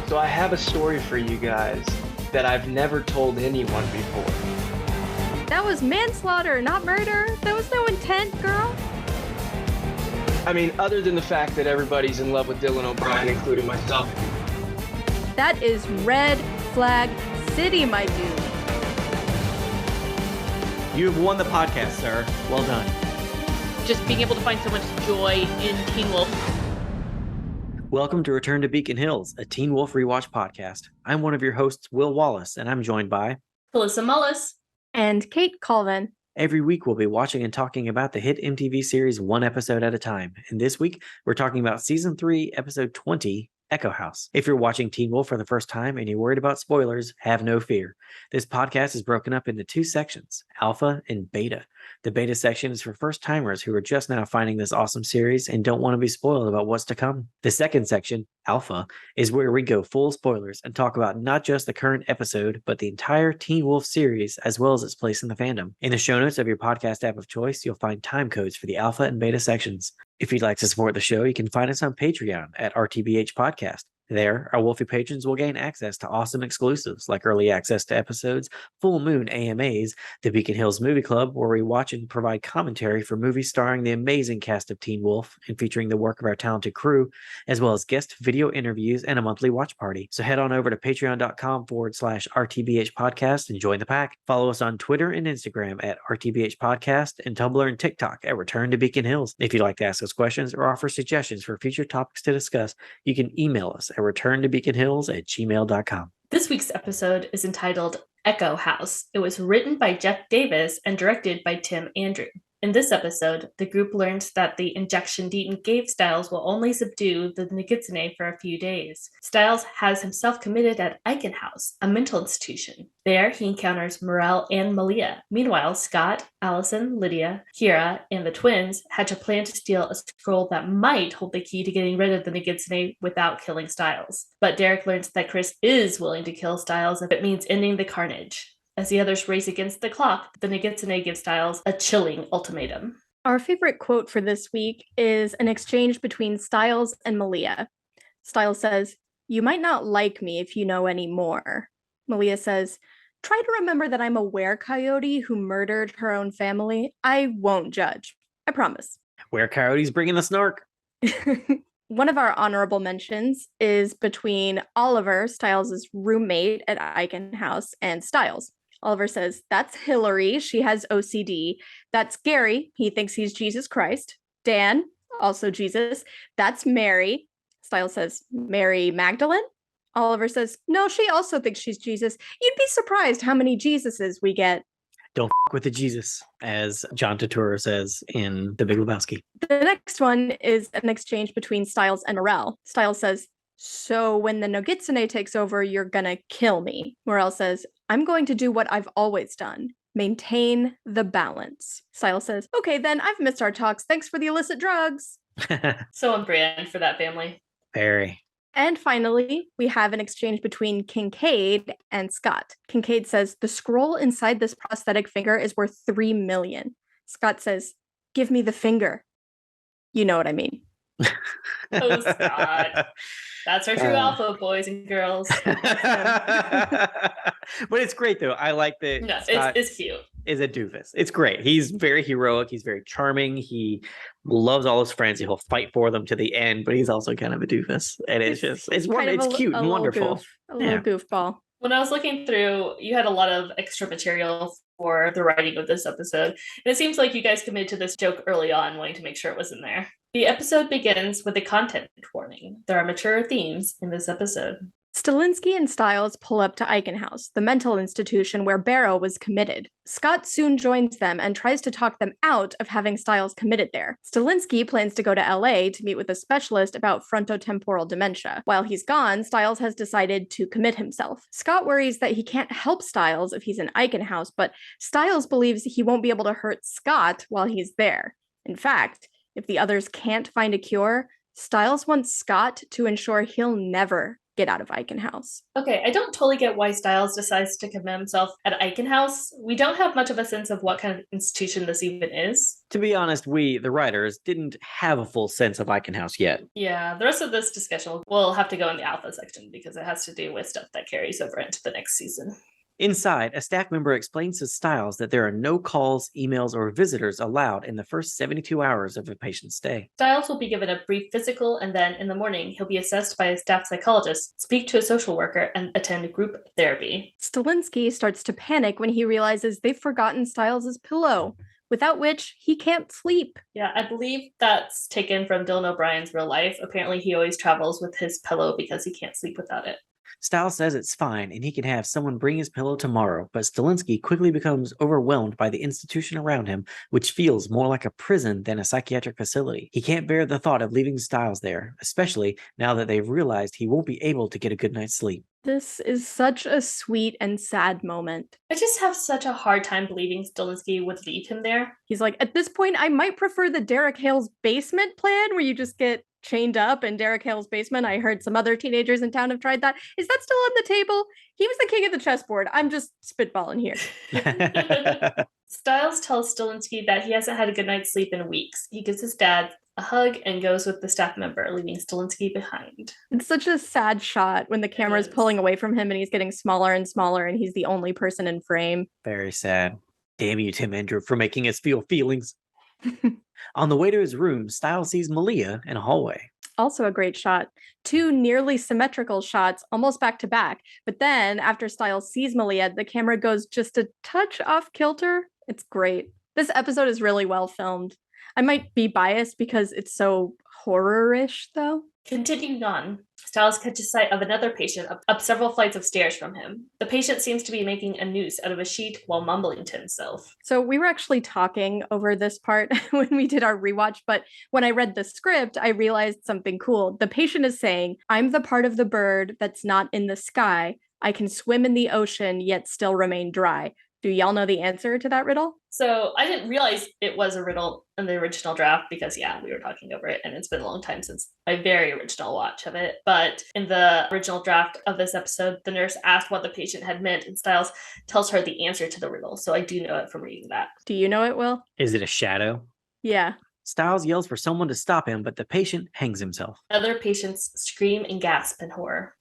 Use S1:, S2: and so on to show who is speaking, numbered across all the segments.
S1: So I have a story for you guys that I've never told anyone before.
S2: That was manslaughter, not murder. There was no intent, girl.
S1: I mean, other than the fact that everybody's in love with Dylan O'Brien, including myself.
S2: That is red flag city, my dude.
S3: You have won the podcast, sir. Well done.
S4: Just being able to find so much joy in Teen Wolf.
S3: Welcome to Return to Beacon Hills, a Teen Wolf rewatch podcast. I'm one of your hosts, Will Wallace, and I'm joined by
S4: Felissa Mullis.
S2: And Kate Colvin.
S3: Every week, we'll be watching and talking about the hit MTV series one episode at a time. And this week, we're talking about Season 3, Episode 20, Echo House. If you're watching Teen Wolf for the first time and you're worried about spoilers, have no fear. This podcast is broken up into two sections, Alpha and Beta. The Beta section is for first-timers who are just now finding this awesome series and don't want to be spoiled about what's to come. The second section, Alpha, is where we go full spoilers and talk about not just the current episode, but the entire Teen Wolf series, as well as its place in the fandom. In the show notes of your podcast app of choice, you'll find time codes for the Alpha and Beta sections. If you'd like to support the show, you can find us on Patreon at RTBH Podcast. There, our Wolfie patrons will gain access to awesome exclusives like early access to episodes, full moon AMAs, the Beacon Hills Movie Club, where we watch and provide commentary for movies starring the amazing cast of Teen Wolf and featuring the work of our talented crew, as well as guest video interviews and a monthly watch party. So head on over to patreon.com/RTBH Podcast and join the pack. Follow us on Twitter and Instagram at RTBH Podcast and Tumblr and TikTok at Return to Beacon Hills. If you'd like to ask us questions or offer suggestions for future topics to discuss, you can email us at returntobeaconhills@gmail.com.
S4: This week's episode is entitled Echo House. It was written by Jeff Davis and directed by Tim Andrew. In this episode, the group learns that the injection Deaton gave Stiles will only subdue the Nogitsune for a few days. Stiles has himself committed at Icon House, a mental institution. There, he encounters Morel and Malia. Meanwhile, Scott, Allison, Lydia, Kira, and the twins hatch a plan to steal a scroll that might hold the key to getting rid of the Nogitsune without killing Stiles. But Derek learns that Chris is willing to kill Stiles if it means ending the carnage. As the others race against the clock, the Nogitsune gives Stiles a chilling ultimatum.
S2: Our favorite quote for this week is an exchange between Stiles and Malia. Stiles says, "You might not like me if you know any more." Malia says, "Try to remember that I'm a were-coyote who murdered her own family. I won't judge. I promise."
S3: Were-coyote's bringing the snark.
S2: One of our honorable mentions is between Oliver, Stiles' roommate at Icon House, and Stiles. Oliver says, "That's Hillary. She has OCD. That's Gary. He thinks he's Jesus Christ. Dan, also Jesus. That's Mary." Stiles says, "Mary Magdalene?" Oliver says, "No, she also thinks she's Jesus. You'd be surprised how many Jesuses we get."
S3: Don't with the Jesus, as John Turturro says in The Big Lebowski.
S2: The next one is an exchange between Stiles and Morel. Stiles says, "So when the Nogitsune takes over, you're gonna kill me." Morel says, "I'm going to do what I've always done. Maintain the balance." Stiles says, "Okay, then I've missed our talks. Thanks for the illicit drugs."
S4: So on brand for that family.
S3: Very.
S2: And finally, we have an exchange between Kincaid and Scott. Kincaid says, "The scroll inside this prosthetic finger is worth $3 million. Scott says, "Give me the finger." You know what I mean.
S4: Oh, Scott. That's our true alpha, boys and girls.
S3: But it's great, though. I like that.
S4: No,
S3: Scott
S4: it's cute.
S3: Is a doofus. It's great. He's very heroic. He's very charming. He loves all his friends. He'll fight for them to the end, but he's also kind of a doofus. And it's cute and wonderful.
S2: A little goofball.
S4: When I was looking through, you had a lot of extra material for the writing of this episode. And it seems like you guys committed to this joke early on, wanting to make sure it was in there. The episode begins with a content warning. There are mature themes in this episode.
S2: Stilinski and Stiles pull up to Icon House, the mental institution where Barrow was committed. Scott soon joins them and tries to talk them out of having Stiles committed there. Stilinski plans to go to LA to meet with a specialist about frontotemporal dementia. While he's gone, Stiles has decided to commit himself. Scott worries that he can't help Stiles if he's in Icon House, but Stiles believes he won't be able to hurt Scott while he's there. In fact, if the others can't find a cure, Stiles wants Scott to ensure he'll never get out of Icon House.
S4: Okay, I don't totally get why Stiles decides to commit himself at Icon House. We don't have much of a sense of what kind of institution this even is.
S3: To be honest, we, the writers, didn't have a full sense of Icon House yet.
S4: Yeah, the rest of this discussion will have to go in the alpha section because it has to do with stuff that carries over into the next season.
S3: Inside, a staff member explains to Stiles that there are no calls, emails, or visitors allowed in the first 72 hours of a patient's stay.
S4: Stiles will be given a brief physical, and then in the morning, he'll be assessed by a staff psychologist, speak to a social worker, and attend group therapy.
S2: Stilinski starts to panic when he realizes they've forgotten Stiles' pillow, without which he can't sleep.
S4: Yeah, I believe that's taken from Dylan O'Brien's real life. Apparently, he always travels with his pillow because he can't sleep without it.
S3: Stiles says it's fine and he can have someone bring his pillow tomorrow, but Stilinski quickly becomes overwhelmed by the institution around him, which feels more like a prison than a psychiatric facility. He can't bear the thought of leaving Stiles there, especially now that they've realized he won't be able to get a good night's sleep.
S2: This is such a sweet and sad moment.
S4: I just have such a hard time believing Stilinski would leave him there.
S2: He's like, at this point, I might prefer the Derek Hale's basement plan where you just get chained up in Derek Hale's basement. I heard some other teenagers in town have tried that. Is that still on the table? He was the king of the chessboard. I'm just spitballing here.
S4: Stiles tells Stilinski that he hasn't had a good night's sleep in weeks. He gives his dad a hug and goes with the staff member, leaving Stilinski behind.
S2: It's such a sad shot when the camera is pulling away from him and he's getting smaller and smaller and he's the only person in frame.
S3: Very sad. Damn you, Tim Andrew, for making us feel feelings. On the way to his room, Stiles sees Malia in a hallway.
S2: Also a great shot. Two nearly symmetrical shots, almost back to back. But then, after Stiles sees Malia, the camera goes just a touch off kilter. It's great. This episode is really well filmed. I might be biased because it's so horror-ish, though.
S4: Continuing on, Stiles catches sight of another patient up several flights of stairs from him. The patient seems to be making a noose out of a sheet while mumbling to himself.
S2: So we were actually talking over this part when we did our rewatch, but when I read the script, I realized something cool. The patient is saying, I'm the part of the bird that's not in the sky. I can swim in the ocean, yet still remain dry. Do y'all know the answer to that riddle?
S4: So I didn't realize it was a riddle in the original draft because, yeah, we were talking over it and it's been a long time since my very original watch of it. But in the original draft of this episode, the nurse asked what the patient had meant and Stiles tells her the answer to the riddle. So I do know it from reading that.
S2: Do you know it, Will?
S3: Is it a shadow?
S2: Yeah.
S3: Stiles yells for someone to stop him, but the patient hangs himself.
S4: Other patients scream and gasp in horror.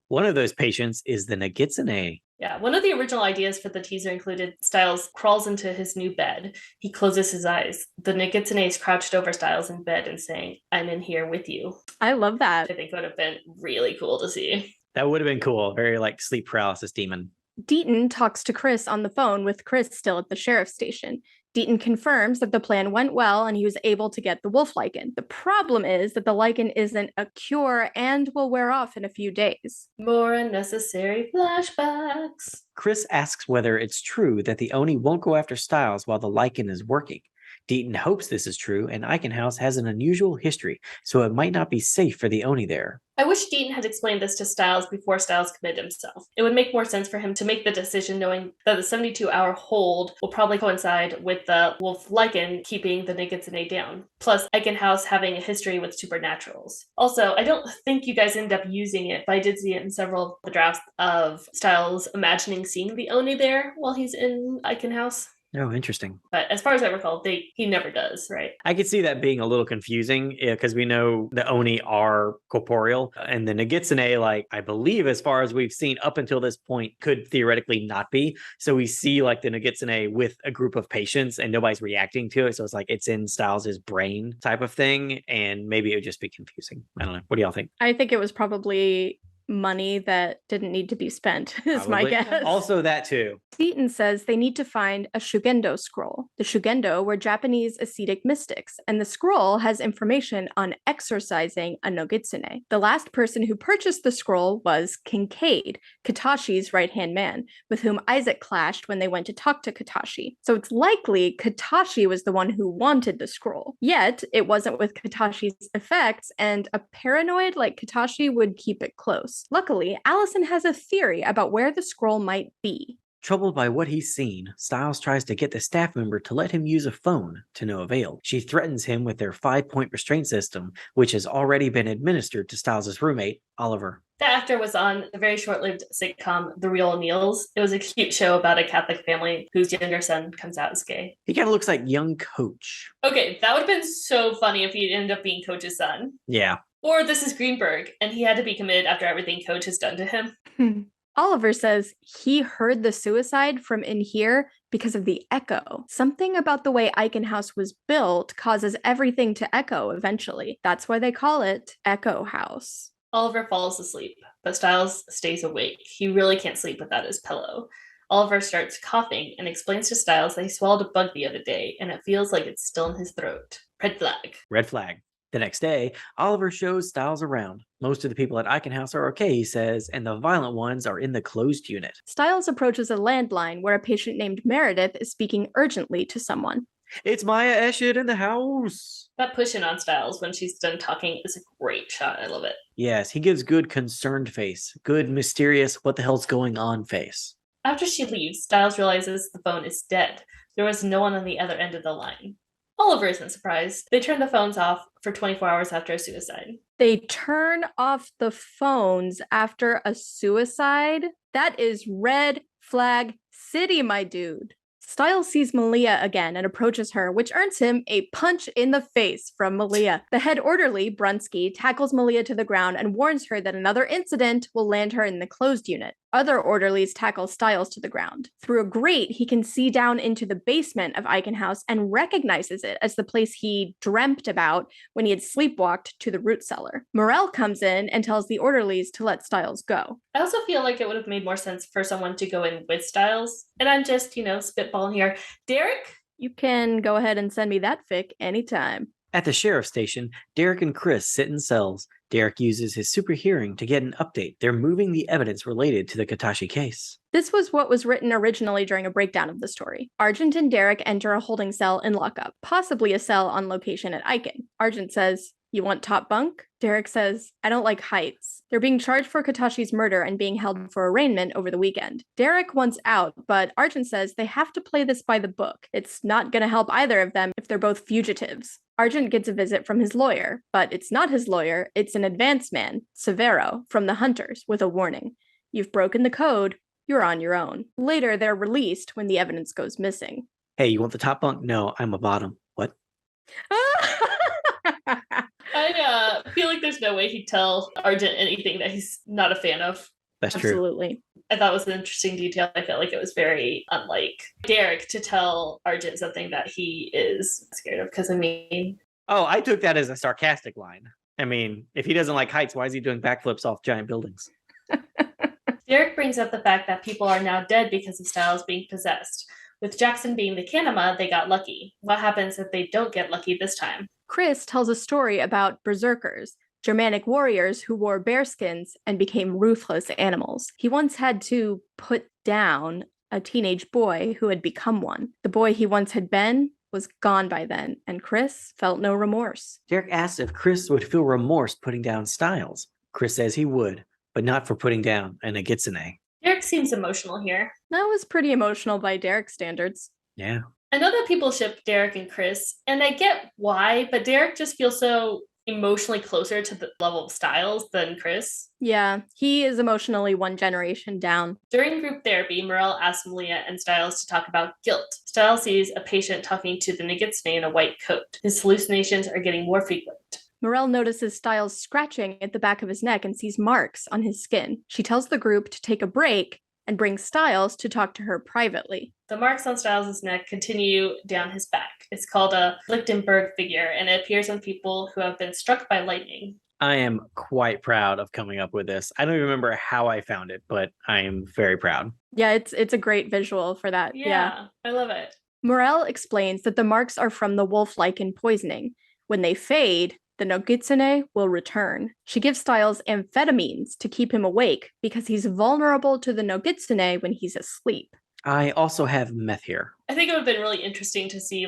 S3: One of those patients is the Nogitsune.
S4: Yeah, one of the original ideas for the teaser included Stiles crawls into his new bed. He closes his eyes. The Nogitsune is crouched over Stiles in bed and saying, I'm in here with you.
S2: I love that.
S4: I think would have been really cool to see.
S3: That would have been cool. Very like sleep paralysis demon.
S2: Deaton talks to Chris on the phone with Chris still at the sheriff's station. Deaton confirms that the plan went well and he was able to get the wolf lichen. The problem is that the lichen isn't a cure and will wear off in a few days.
S4: More unnecessary flashbacks.
S3: Chris asks whether it's true that the Oni won't go after Stiles while the lichen is working. Deaton hopes this is true, and Icon House has an unusual history, so it might not be safe for the Oni there.
S4: I wish Deaton had explained this to Stiles before Stiles committed himself. It would make more sense for him to make the decision knowing that the 72-hour hold will probably coincide with the wolf lichen keeping the Nogitsune down. Plus, Icon House having a history with supernaturals. Also, I don't think you guys end up using it, but I did see it in several of the drafts of Stiles imagining seeing the Oni there while he's in Icon House.
S3: Oh, interesting.
S4: But as far as I recall, he never does, right?
S3: I could see that being a little confusing because we know the Oni are corporeal and the Nogitsune, like I believe as far as we've seen up until this point, could theoretically not be. So we see like the Nogitsune with a group of patients and nobody's reacting to it. So it's like it's in Stiles' brain type of thing. And maybe it would just be confusing. I don't know. What do y'all think?
S2: I think it was probably money that didn't need to be spent, is my guess.
S3: Also that too.
S2: Deaton says they need to find a Shugendo scroll. The Shugendo were Japanese ascetic mystics, and the scroll has information on exorcising a Nogitsune. The last person who purchased the scroll was Kincaid, Katashi's right-hand man, with whom Isaac clashed when they went to talk to Katashi. So it's likely Katashi was the one who wanted the scroll. Yet, it wasn't with Katashi's effects, and a paranoid like Katashi would keep it close. Luckily, Allison has a theory about where the scroll might be.
S3: Troubled by what he's seen, Stiles tries to get the staff member to let him use a phone, to no avail. She threatens him with their 5-point restraint system, which has already been administered to Stiles' roommate, Oliver.
S4: The actor was on the very short-lived sitcom The Real O'Neills. It was a cute show about a Catholic family whose younger son comes out as gay.
S3: He kind of looks like young Coach.
S4: Okay, that would have been so funny if he ended up being Coach's son.
S3: Yeah.
S4: Or this is Greenberg, and he had to be committed after everything Coach has done to him.
S2: Oliver says he heard the suicide from in here because of the echo. Something about the way Eichen House was built causes everything to echo eventually. That's why they call it Echo House.
S4: Oliver falls asleep, but Stiles stays awake. He really can't sleep without his pillow. Oliver starts coughing and explains to Stiles that he swallowed a bug the other day, and it feels like it's still in his throat. Red flag.
S3: Red flag. The next day, Oliver shows Stiles around. Most of the people at Eichen House are okay, he says, and the violent ones are in the closed unit.
S2: Stiles approaches a landline where a patient named Meredith is speaking urgently to someone.
S3: It's Maya Eshit in the house.
S4: That push-in on Stiles when she's done talking is a great shot. I love it.
S3: Yes, he gives good concerned face. Good mysterious what the hell's going on face.
S4: After she leaves, Stiles realizes the phone is dead. There was no one on the other end of the line. Oliver isn't surprised. They turn the phones off for 24 hours after a suicide.
S2: They turn off the phones after a suicide? That is red flag city, my dude. Stiles sees Malia again and approaches her, which earns him a punch in the face from Malia. The head orderly, Brunsky, tackles Malia to the ground and warns her that another incident will land her in the closed unit. Other orderlies tackle Stiles to the ground. Through a grate, he can see down into the basement of Eichen House and recognizes it as the place he dreamt about when he had sleepwalked to the root cellar. Morell comes in and tells the orderlies to let Stiles go.
S4: I also feel like it would have made more sense for someone to go in with Stiles. And I'm just, spitballing here. Derek?
S2: You can go ahead and send me that fic anytime.
S3: At the sheriff's station, Derek and Chris sit in cells. Derek uses his super hearing to get an update. They're moving the evidence related to the Katashi case.
S2: This was what was written originally during a breakdown of the story. Argent and Derek enter a holding cell in lockup, possibly a cell on location at Eichen. Argent says, "You want top bunk?" Derek says, "I don't like heights." They're being charged for Katashi's murder and being held for arraignment over the weekend. Derek wants out, but Argent says they have to play this by the book. It's not going to help either of them if they're both fugitives. Argent gets a visit from his lawyer, but it's not his lawyer, it's an advance man, Severo, from the Hunters, with a warning. You've broken the code, you're on your own. Later, they're released when the evidence goes missing.
S3: Hey, you want the top bunk? No, I'm a bottom. What?
S4: I feel like there's no way he'd tell Argent anything that he's not a fan of.
S3: That's true.
S2: Absolutely.
S4: I thought it was an interesting detail. I felt like it was very unlike Derek to tell Argent something that he is scared of. Because,
S3: Oh, I took that as a sarcastic line. I mean, if he doesn't like heights, why is he doing backflips off giant buildings?
S4: Derek brings up the fact that people are now dead because of Stiles being possessed. With Jackson being the Kanama, they got lucky. What happens if they don't get lucky this time?
S2: Chris tells a story about berserkers, Germanic warriors who wore bearskins and became ruthless animals. He once had to put down a teenage boy who had become one. The boy he once had been was gone by then, and Chris felt no remorse.
S3: Derek asks if Chris would feel remorse putting down Stiles. Chris says he would, but not for putting down a Nogitsune.
S4: Derek seems emotional here.
S2: That was pretty emotional by Derek's standards.
S3: Yeah.
S4: I know that people ship Derek and Chris, and I get why, but Derek just feels so emotionally closer to the level of Stiles than Chris.
S2: Yeah, he is emotionally one generation down.
S4: During group therapy, Morell asks Malia and Stiles to talk about guilt. Stiles sees a patient talking to the Nogitsune in a white coat. His hallucinations are getting more frequent.
S2: Morell notices Stiles scratching at the back of his neck and sees marks on his skin. She tells the group to take a break and brings Stiles to talk to her privately.
S4: The marks on Stiles' neck continue down his back. It's called a Lichtenberg figure, and it appears on people who have been struck by lightning.
S3: I am quite proud of coming up with this. I don't even remember how I found it, but I am very proud.
S2: Yeah, it's a great visual for that. Yeah.
S4: I love it.
S2: Morell explains that the marks are from the wolf lichen poisoning. When they fade, the Nogitsune will return. She gives Stiles amphetamines to keep him awake because he's vulnerable to the Nogitsune when he's asleep.
S3: I also have meth here.
S4: I think it would have been really interesting to see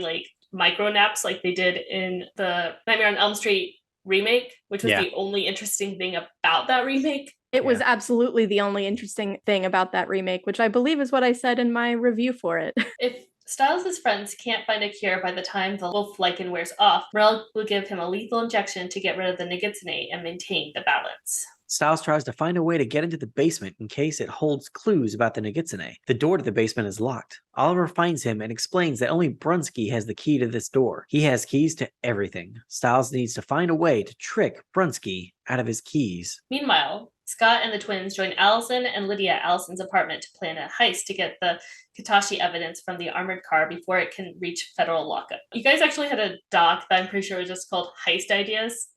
S4: micro naps like they did in the Nightmare on Elm Street remake, which was the only interesting thing about that remake.
S2: It was absolutely the only interesting thing about that remake, which I believe is what I said in my review for it.
S4: If Stiles' friends can't find a cure by the time the wolf lichen wears off, Morel will give him a lethal injection to get rid of the Nogitsune and maintain the balance.
S3: Stiles tries to find a way to get into the basement in case it holds clues about the Nogitsune. The door to the basement is locked. Oliver finds him and explains that only Brunsky has the key to this door. He has keys to everything. Stiles needs to find a way to trick Brunsky out of his keys.
S4: Meanwhile, Scott and the twins join Allison and Lydia at Allison's apartment to plan a heist to get the Katashi evidence from the armored car before it can reach federal lockup. You guys actually had a doc that I'm pretty sure was just called Heist Ideas.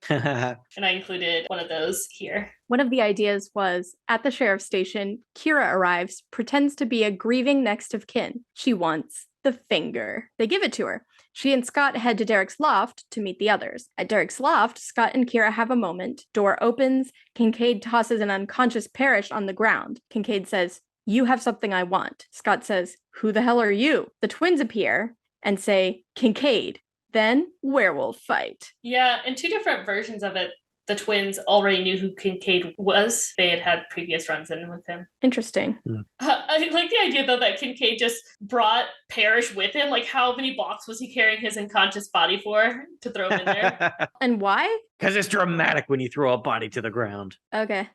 S4: And I included one of those here.
S2: One of the ideas was, at the sheriff's station, Kira arrives, pretends to be a grieving next of kin. She wants the finger. They give it to her. She and Scott head to Derek's loft to meet the others. At Derek's loft, Scott and Kira have a moment. Door opens. Kincaid tosses an unconscious Parrish on the ground. Kincaid says, "You have something I want." Scott says, "Who the hell are you?" The twins appear and say, "Kincaid." Then werewolf fight.
S4: Yeah, in two different versions of it, the twins already knew who Kincaid was. They had previous runs in with him.
S2: Interesting.
S4: I like the idea, though, that Kincaid just brought Parrish with him. Like, how many blocks was he carrying his unconscious body for to throw him in there?
S2: And why?
S3: Because it's dramatic when you throw a body to the ground.
S2: Okay.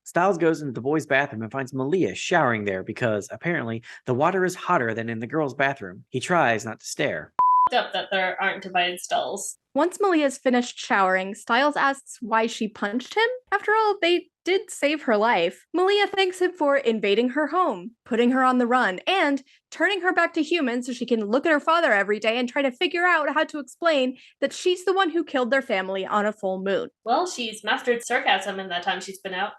S3: Stiles goes into the boys' bathroom and finds Malia showering there because apparently the water is hotter than in the girls' bathroom. He tries not to stare.
S4: Up that there aren't divided stalls.
S2: Once Malia's finished showering, Stiles asks why she punched him. After all, they did save her life. Malia thanks him for invading her home, putting her on the run, and turning her back to human so she can look at her father every day and try to figure out how to explain that she's the one who killed their family on a full moon.
S4: Well, she's mastered sarcasm in that time she's been out.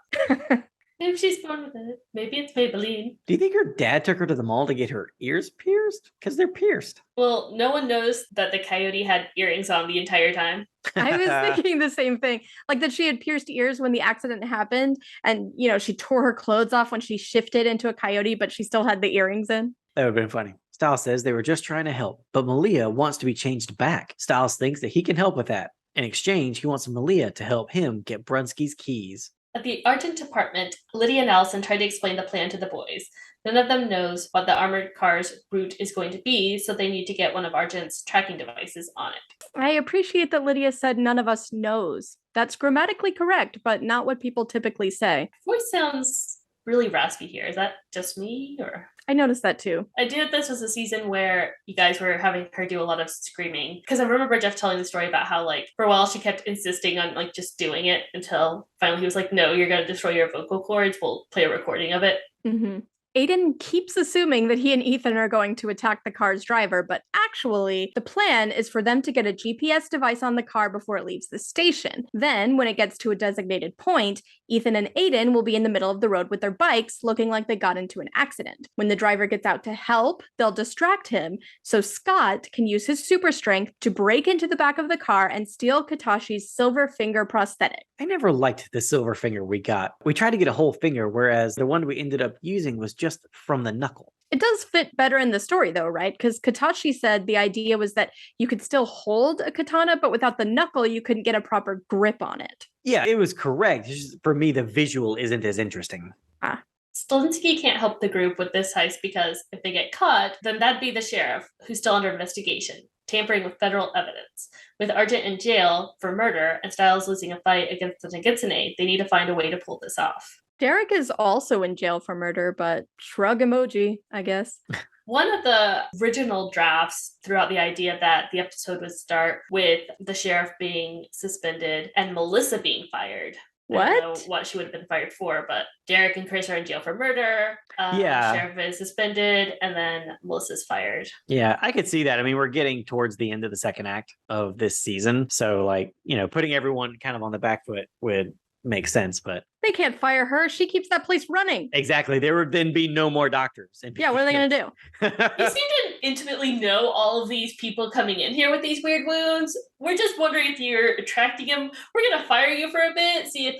S4: Maybe she's born with it. Maybe it's Maybelline.
S3: Do you think her dad took her to the mall to get her ears pierced? Because they're pierced.
S4: Well, no one knows that the coyote had earrings on the entire time.
S2: I was thinking the same thing. Like that she had pierced ears when the accident happened. And, you know, she tore her clothes off when she shifted into a coyote, but she still had the earrings in.
S3: That would have been funny. Stiles says they were just trying to help, but Malia wants to be changed back. Stiles thinks that he can help with that. In exchange, he wants Malia to help him get Brunsky's keys.
S4: At the Argent apartment, Lydia and Allison try to explain the plan to the boys. None of them knows what the armored car's route is going to be, so they need to get one of Argent's tracking devices on it.
S2: I appreciate that Lydia said none of us knows. That's grammatically correct, but not what people typically say.
S4: Voice sounds really raspy here. Is that just me, or?
S2: I noticed that too.
S4: I knew this was a season where you guys were having her do a lot of screaming. Because I remember Jeff telling the story about how, like, for a while she kept insisting on, like, just doing it until finally he was like, no, you're going to destroy your vocal cords. We'll play a recording of it.
S2: Mm-hmm. Aiden keeps assuming that he and Ethan are going to attack the car's driver, but actually, the plan is for them to get a GPS device on the car before it leaves the station. Then, when it gets to a designated point, Ethan and Aiden will be in the middle of the road with their bikes, looking like they got into an accident. When the driver gets out to help, they'll distract him, so Scott can use his super strength to break into the back of the car and steal Katashi's silver finger prosthetic.
S3: I never liked the silver finger we got. We tried to get a whole finger, whereas the one we ended up using was just from the knuckle.
S2: It does fit better in the story, though, right? Because Katashi said the idea was that you could still hold a katana, but without the knuckle, you couldn't get a proper grip on it.
S3: Yeah, it was correct. It's just, for me, the visual isn't as interesting.
S4: Stilinski can't help the group with this heist because if they get caught, then that'd be the sheriff, who's still under investigation, tampering with federal evidence. With Argent in jail for murder and Stiles losing a fight against the Nogitsune, they need to find a way to pull this off.
S2: Derek is also in jail for murder, but shrug emoji, I guess.
S4: One of the original drafts threw out the idea that the episode would start with the sheriff being suspended and Melissa being fired.
S2: What?
S4: I don't know what she would have been fired for, but Derek and Chris are in jail for murder.
S3: Yeah.
S4: Sheriff is suspended, and then Melissa's fired.
S3: Yeah, I could see that. I mean, we're getting towards the end of the second act of this season. So, like, you know, putting everyone kind of on the back foot would make sense, but
S2: They can't fire her. She keeps that place running.
S3: exactly. There would then be no more doctors.
S2: Yeah, what are they going to do?
S4: You seem to intimately know all of these people coming in here with these weird wounds. We're just wondering if you're attracting them. We're going to fire you for a bit, see if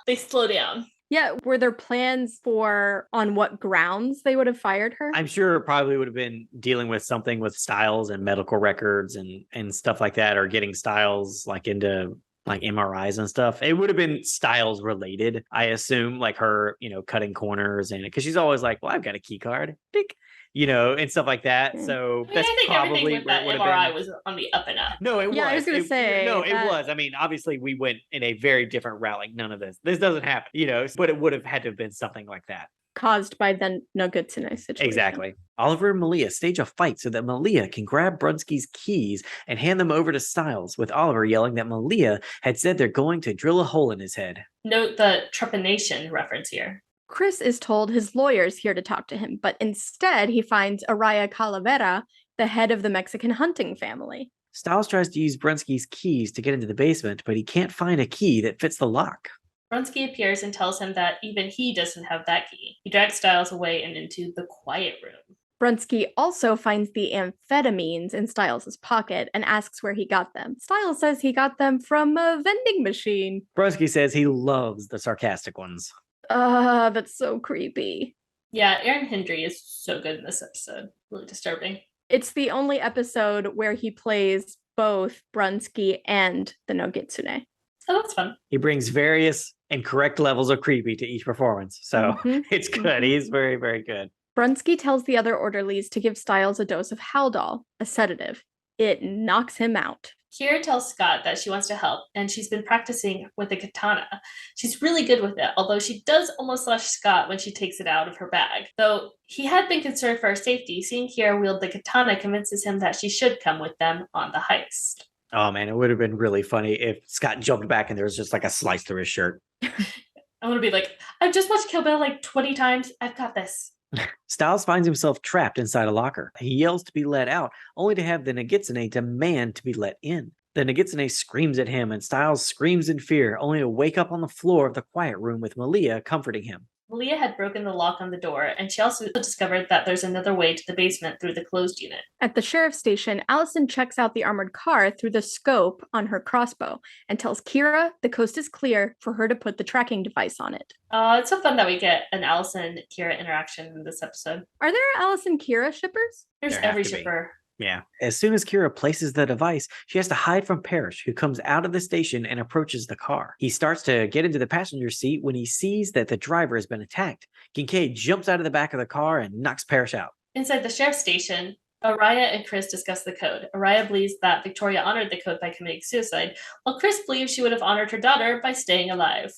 S4: they slow down.
S2: Yeah, were there plans for on what grounds they would have fired her?
S3: I'm sure it probably would have been dealing with something with Stiles and medical records and stuff like that, or getting Stiles like into like MRIs and stuff. It would have been Stiles related, I assume, like her, cutting corners, and because she's always like, well, I've got a key card, tick, and stuff like that. So
S4: I mean,
S3: that's
S4: I think everything
S3: probably
S4: with
S3: where
S4: that
S3: it would
S4: MRI
S3: have been.
S4: was on the up and up.
S3: No, it was.
S2: Yeah, I was gonna say
S3: No, it
S2: that-
S3: was. I mean, obviously, we went in a very different route. Like, none of this doesn't happen, but it would have had to have been something like that.
S2: Caused by the Nogitsune situation.
S3: Exactly. Oliver and Malia stage a fight so that Malia can grab Brunski's keys and hand them over to Stiles, with Oliver yelling that Malia had said they're going to drill a hole in his head.
S4: Note the trepanation reference here.
S2: Chris is told his lawyer's here to talk to him, but instead he finds Araya Calavera, the head of the Mexican hunting family.
S3: Stiles tries to use Brunski's keys to get into the basement, but he can't find a key that fits the lock.
S4: Brunski appears and tells him that even he doesn't have that key. He drags Stiles away and into the quiet room.
S2: Brunski also finds the amphetamines in Stiles' pocket and asks where he got them. Stiles says he got them from a vending machine.
S3: Brunski says he loves the sarcastic ones.
S2: That's so creepy.
S4: Yeah, Aaron Hendry is so good in this episode. Really disturbing.
S2: It's the only episode where he plays both Brunski and the Nogitsune.
S4: Oh, that's fun.
S3: He brings various and correct levels of creepy to each performance, so it's good. He's very, very good.
S2: Brunski tells the other orderlies to give Stiles a dose of Haldol, a sedative. It knocks him out.
S4: Kira tells Scott that she wants to help, and she's been practicing with the katana. She's really good with it, although she does almost slash Scott when she takes it out of her bag. Though he had been concerned for her safety, seeing Kira wield the katana convinces him that she should come with them on the heist.
S3: Oh man, it would have been really funny if Scott jumped back and there was just like a slice through his shirt.
S4: I want to be like, I've just watched Kill Bill like 20 times. I've got this.
S3: Stiles finds himself trapped inside a locker. He yells to be let out, only to have the Nogitsune demand to be let in. The Nogitsune screams at him, and Stiles screams in fear, only to wake up on the floor of the quiet room with Malia comforting him.
S4: Malia had broken the lock on the door, and she also discovered that there's another way to the basement through the closed unit.
S2: At the sheriff's station, Allison checks out the armored car through the scope on her crossbow and tells Kira the coast is clear for her to put the tracking device on it.
S4: It's so fun that we get an Allison-Kira interaction in this episode.
S2: Are there Allison-Kira shippers?
S4: There's
S3: There
S4: every
S3: have to be.
S4: shipper.
S3: Yeah. As soon as Kira places the device, she has to hide from Parrish, who comes out of the station and approaches the car. He starts to get into the passenger seat when he sees that the driver has been attacked. Kincaid jumps out of the back of the car and knocks Parrish out.
S4: Inside the sheriff's station, Araya and Chris discuss the code. Araya believes that Victoria honored the code by committing suicide, while Chris believes she would have honored her daughter by staying alive.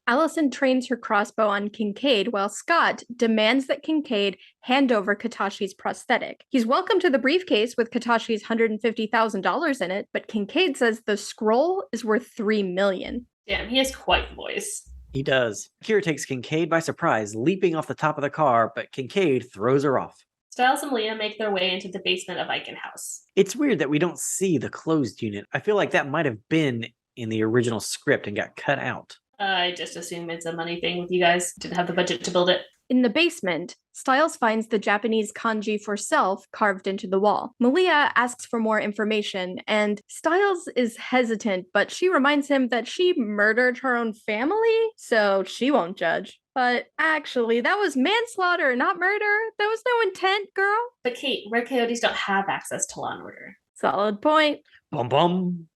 S2: Allison trains her crossbow on Kincaid while Scott demands that Kincaid hand over Katashi's prosthetic. He's welcome to the briefcase with Katashi's $150,000 in it, but Kincaid says the scroll is worth $3 million.
S4: Damn, he has quite the voice.
S3: He does. Kira takes Kincaid by surprise, leaping off the top of the car, but Kincaid throws her off.
S4: Stiles and Leah make their way into the basement of Eichen House.
S3: It's weird that we don't see the closed unit. I feel like that might have been in the original script and got cut out.
S4: I just assume it's a money thing with you guys. Didn't have the budget to build it.
S2: In the basement, Stiles finds the Japanese kanji for self carved into the wall. Malia asks for more information, and Stiles is hesitant, but she reminds him that she murdered her own family, so she won't judge. But actually, that was manslaughter, not murder. There was no intent, girl.
S4: But Kate, Red Coyotes don't have access to law and order.
S2: Solid point.
S3: Bum bum.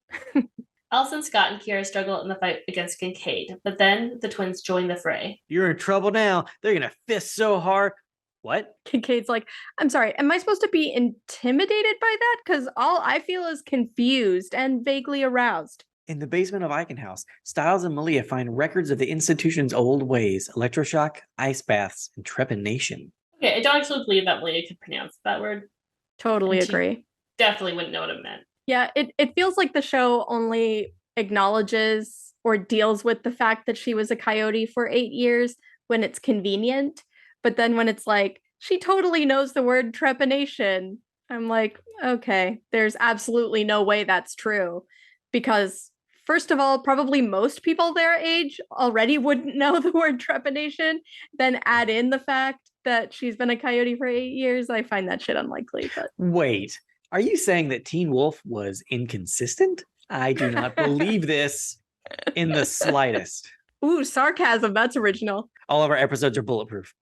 S4: Allison, Scott, and Kira struggle in the fight against Kincaid, but then the twins join the fray.
S3: You're in trouble now. They're going to fist so hard. What?
S2: Kincaid's like, I'm sorry, am I supposed to be intimidated by that? Because all I feel is confused and vaguely aroused.
S3: In the basement of Eichen House, Stiles and Malia find records of the institution's old ways, electroshock, ice baths, and trepanation.
S4: Okay, I don't actually believe that Malia could pronounce that word.
S2: Totally
S4: And she-
S2: agree.
S4: Definitely wouldn't know what it meant.
S2: Yeah, it feels like the show only acknowledges or deals with the fact that she was a coyote for 8 years when it's convenient. But then when it's like, she totally knows the word trepanation, I'm like, okay, there's absolutely no way that's true. Because, first of all, probably most people their age already wouldn't know the word trepanation. Then add in the fact that she's been a coyote for 8 years. I find that shit unlikely, but
S3: Wait, are you saying that Teen Wolf was inconsistent? I do not believe this in the slightest.
S2: ooh, sarcasm, that's original.
S3: All of our episodes are bulletproof.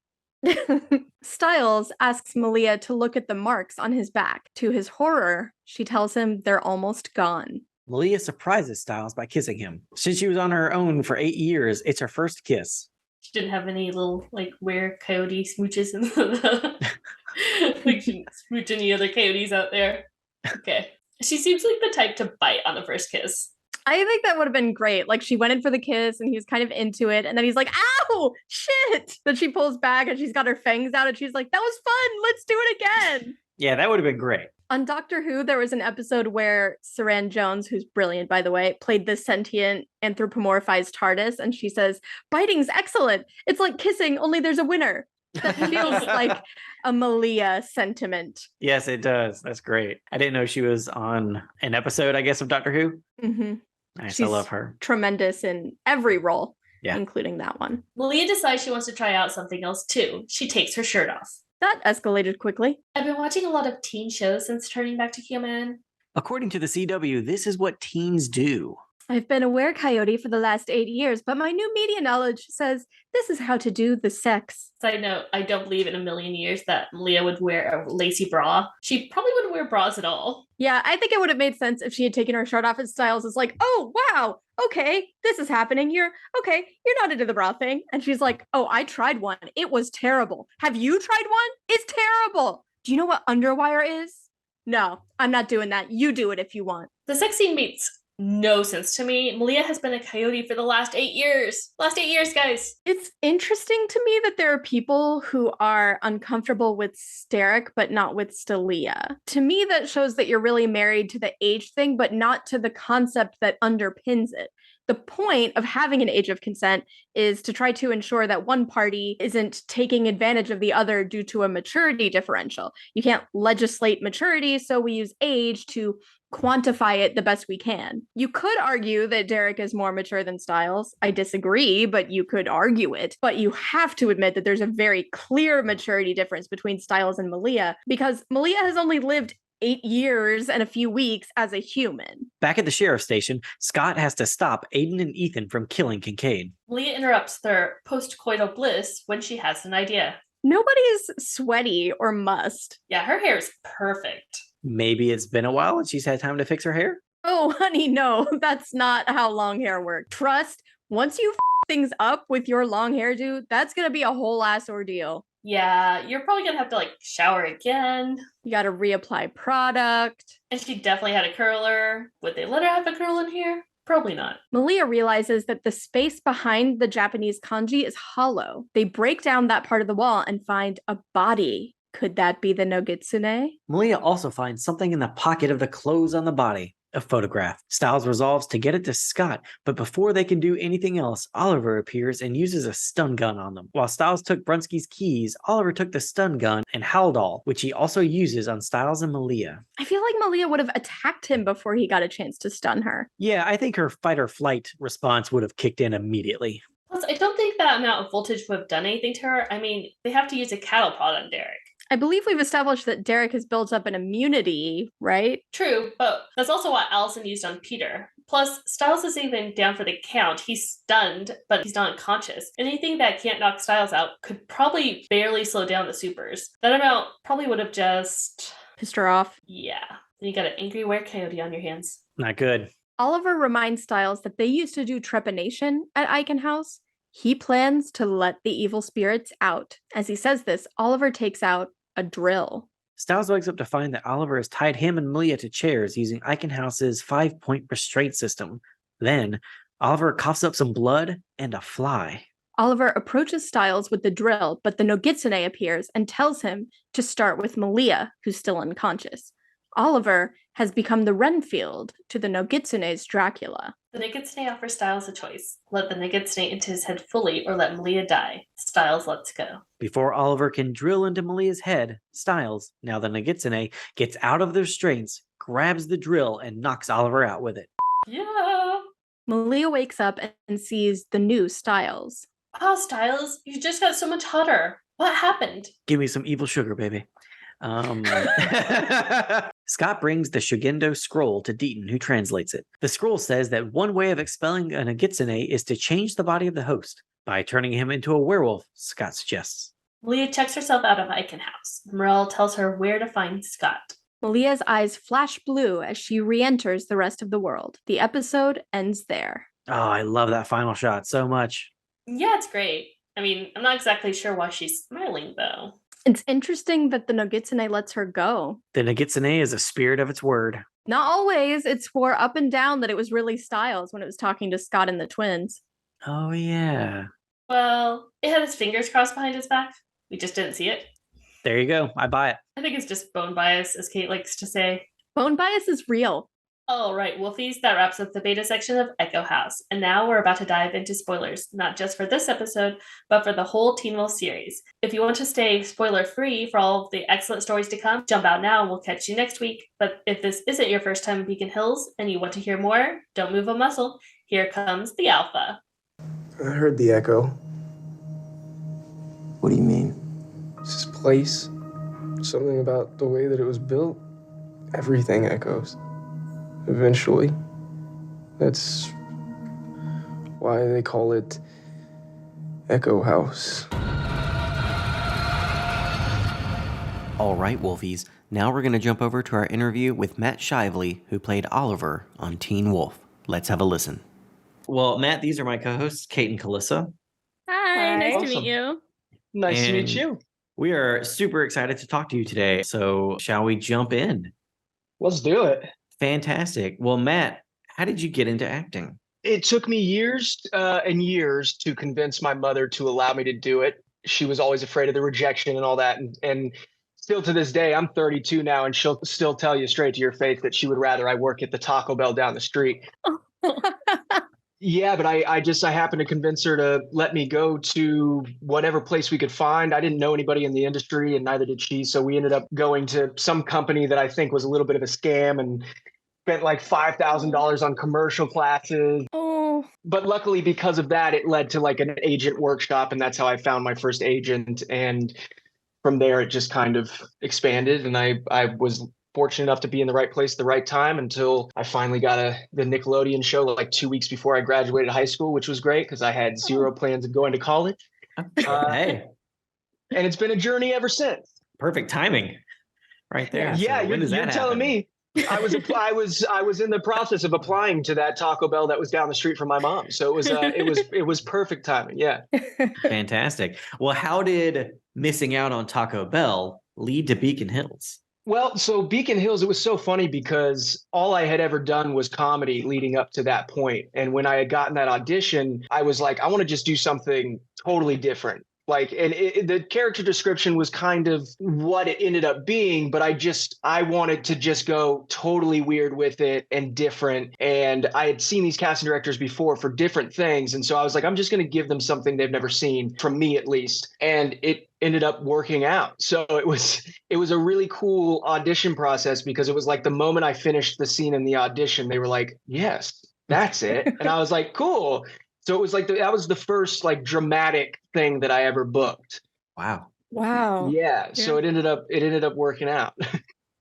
S2: Stiles asks Malia to look at the marks on his back. To his horror, she tells him they're almost gone.
S3: Malia surprises Stiles by kissing him. Since she was on her own for 8 years, it's her first kiss.
S4: She didn't have any little, weird coyote smooches in the... she didn't smooch any other coyotes out there. Okay. She seems like the type to bite on the first kiss.
S2: I think that would have been great. She went in for the kiss and he was kind of into it. And then he's like, ow, shit. Then she pulls back and she's got her fangs out and she's like, that was fun. Let's do it again.
S3: Yeah, that would have been great.
S2: On Doctor Who, there was an episode where Saran Jones, who's brilliant, by the way, played the sentient anthropomorphized TARDIS. And she says, biting's excellent. It's like kissing, only there's a winner. That feels like a Malia sentiment.
S3: Yes, it does. That's great. I didn't know she was on an episode, I guess, of Doctor Who.
S2: Mm-hmm.
S3: Nice.
S2: She's
S3: I love her.
S2: Tremendous in every role,
S3: Yeah.
S2: including that one.
S4: Malia decides she wants to try out something else too. She takes her shirt off.
S2: That escalated quickly.
S4: I've been watching a lot of teen shows since turning back to human.
S3: According to the CW, this is what teens do.
S2: I've been a were-coyote for the last 8 years, but my new media knowledge says this is how to do the sex.
S4: Side note, I don't believe in a million years that Malia would wear a lacy bra. She probably wouldn't wear bras at all.
S2: Yeah, I think it would have made sense if she had taken her shirt off and Stiles is like, oh, wow, okay, this is happening. You're not into the bra thing. And she's like, oh, I tried one. It was terrible. Have you tried one? It's terrible. Do you know what underwire is? No, I'm not doing that. You do it if you want.
S4: The sex scene makes no sense to me. Malia has been a coyote for the last 8 years. Last 8 years, guys.
S2: It's interesting to me that there are people who are uncomfortable with Steric, but not with Stelia. To me, that shows that you're really married to the age thing, but not to the concept that underpins it. The point of having an age of consent is to try to ensure that one party isn't taking advantage of the other due to a maturity differential. You can't legislate maturity, so we use age to quantify it the best we can. You could argue that Derek is more mature than Stiles. I disagree, but you could argue it. But you have to admit that there's a very clear maturity difference between Stiles and Malia, because Malia has only lived 8 years and a few weeks as a human.
S3: Back at the sheriff's station, Scott has to stop Aiden and Ethan from killing Kincaid.
S4: Malia interrupts their post-coital bliss when she has an idea.
S2: Nobody's sweaty or mussed.
S4: Yeah, her hair is perfect.
S3: Maybe it's been a while and she's had time to fix her hair?
S2: Oh, honey, no, that's not how long hair works. Trust, once you things up with your long hairdo, that's going to be a whole ass ordeal.
S4: Yeah, you're probably going to have to shower again.
S2: You got to reapply product.
S4: And she definitely had a curler. Would they let her have a curl in here? Probably not.
S2: Malia realizes that the space behind the Japanese kanji is hollow. They break down that part of the wall and find a body. Could that be the Nogitsune?
S3: Malia also finds something in the pocket of the clothes on the body. A photograph. Stiles resolves to get it to Scott, but before they can do anything else, Oliver appears and uses a stun gun on them. While Stiles took Brunsky's keys, Oliver took the stun gun and Haldol, which he also uses on Stiles and Malia.
S2: I feel like Malia would have attacked him before he got a chance to stun her.
S3: Yeah, I think her fight or flight response would have kicked in immediately.
S4: Plus, I don't think that amount of voltage would have done anything to her. I mean, they have to use a cattle prod on Derek.
S2: I believe we've established that Derek has built up an immunity, right?
S4: True, but that's also what Allison used on Peter. Plus, Stiles is even down for the count. He's stunned, but he's not unconscious. Anything that can't knock Stiles out could probably barely slow down the supers. That amount probably would have just...
S2: pissed her off.
S4: Yeah. Then you got an angry were-coyote on your hands.
S3: Not good.
S2: Oliver reminds Stiles that they used to do trepanation at Eichen House. He plans to let the evil spirits out. As he says this, Oliver takes out a drill.
S3: Stiles wakes up to find that Oliver has tied him and Malia to chairs using Eichenhaus's 5-point restraint system. Then, Oliver coughs up some blood and a fly.
S2: Oliver approaches Stiles with the drill, but the Nogitsune appears and tells him to start with Malia, who's still unconscious. Oliver has become the Renfield to the Nogitsune's Dracula.
S4: The Nogitsune offers Stiles a choice. Let the Nogitsune into his head fully or let Malia die. Stiles lets go.
S3: Before Oliver can drill into Malia's head, Stiles, now the Nogitsune, gets out of the restraints, grabs the drill, and knocks Oliver out with it.
S4: Yeah.
S2: Malia wakes up and sees the new Stiles.
S4: Wow, Stiles, you just got so much hotter. What happened?
S3: Give me some evil sugar, baby. Scott brings the Shugendo scroll to Deaton, who translates it. The scroll says that one way of expelling a Nogitsune is to change the body of the host by turning him into a werewolf, Scott suggests.
S4: Malia checks herself out of Eichen House. Morel tells her where to find Scott.
S2: Malia's eyes flash blue as she re-enters the rest of the world. The episode ends there.
S3: Oh, I love that final shot so much.
S4: Yeah, it's great. I mean, I'm not exactly sure why she's smiling, though.
S2: It's interesting that the Nogitsune lets her go.
S3: The Nogitsune is a spirit of its word.
S2: Not always. It swore up and down that it was really Stiles when it was talking to Scott and the twins.
S3: Oh, yeah.
S4: Well, it had its fingers crossed behind its back. We just didn't see it.
S3: There you go. I buy it.
S4: I think it's just bone bias, as Kate likes to say.
S2: Bone bias is real.
S4: All right, Wolfies, that wraps up the beta section of Echo House. And now we're about to dive into spoilers, not just for this episode, but for the whole Teen Wolf series. If you want to stay spoiler-free for all of the excellent stories to come, jump out now and we'll catch you next week. But if this isn't your first time in Beacon Hills and you want to hear more, don't move a muscle. Here comes the Alpha.
S1: I heard the echo.
S5: What do you mean?
S1: It's this place. Something about the way that it was built. Everything echoes. Eventually. That's why they call it Echo House.
S3: All right, Wolfies. Now we're going to jump over to our interview with Matt Shively, who played Oliver on Teen Wolf. Let's have a listen. Well, Matt, these are my co-hosts, Kate and Calissa.
S2: Hi,
S4: Nice to
S1: Awesome.
S4: meet you.
S1: Nice to meet
S3: And
S1: you.
S3: We are super excited to talk to you today. So shall we jump in?
S1: Let's do it.
S3: Fantastic. Well, Matt, how did you get into acting?
S1: It took me years and years to convince my mother to allow me to do it. She was always afraid of the rejection and all that. And still to this day, I'm 32 now, and she'll still tell you straight to your face that she would rather I work at the Taco Bell down the street. Yeah, but I happened to convince her to let me go to whatever place we could find. I didn't know anybody in the industry, and neither did she. So we ended up going to some company that I think was a little bit of a scam and spent like $5,000 on commercial classes.
S2: Oh,
S1: But luckily, because of that, it led to like an agent workshop, and that's how I found my first agent. And from there, it just kind of expanded, and I was fortunate enough to be in the right place at the right time until I finally got the Nickelodeon show like 2 weeks before I graduated high school, which was great because I had zero plans of going to college.
S3: Hey,
S1: And it's been a journey ever since.
S3: perfect timing right there.
S1: Yeah,
S3: So when does
S1: you're
S3: that
S1: telling
S3: happen?
S1: me. I was in the process of applying to that Taco Bell that was down the street from my mom. So it was perfect timing. Yeah.
S3: Fantastic. Well, how did missing out on Taco Bell lead to Beacon Hills?
S1: Well, so Beacon Hills, it was so funny because all I had ever done was comedy leading up to that point. And when I had gotten that audition, I was like, I want to just do something totally different. Like, and the character description was kind of what it ended up being, but I wanted to just go totally weird with it and different. And I had seen these casting directors before for different things. And so I was like, I'm just going to give them something they've never seen, from me at least. And it ended up working out. So it was a really cool audition process because it was like the moment I finished the scene in the audition, they were like, yes, that's it. And I was like, cool. So it was like that was the first like dramatic thing that I ever booked.
S3: Wow.
S2: wow.
S1: Yeah. So it ended up working out.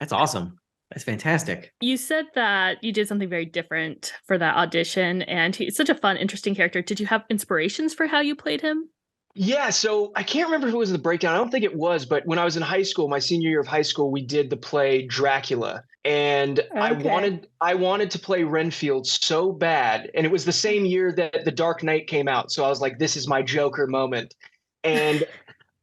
S3: That's awesome. That's fantastic.
S6: You said that you did something very different for that audition, and he's such a fun, interesting character. Did you have inspirations for how you played him?
S1: Yeah, so I can't remember if it was the breakdown. I don't think it was, but when I was in high school, my senior year of high school, we did the play Dracula. And
S2: Okay.
S1: I wanted to play Renfield so bad. And it was the same year that The Dark Knight came out. So I was like, this is my Joker moment. And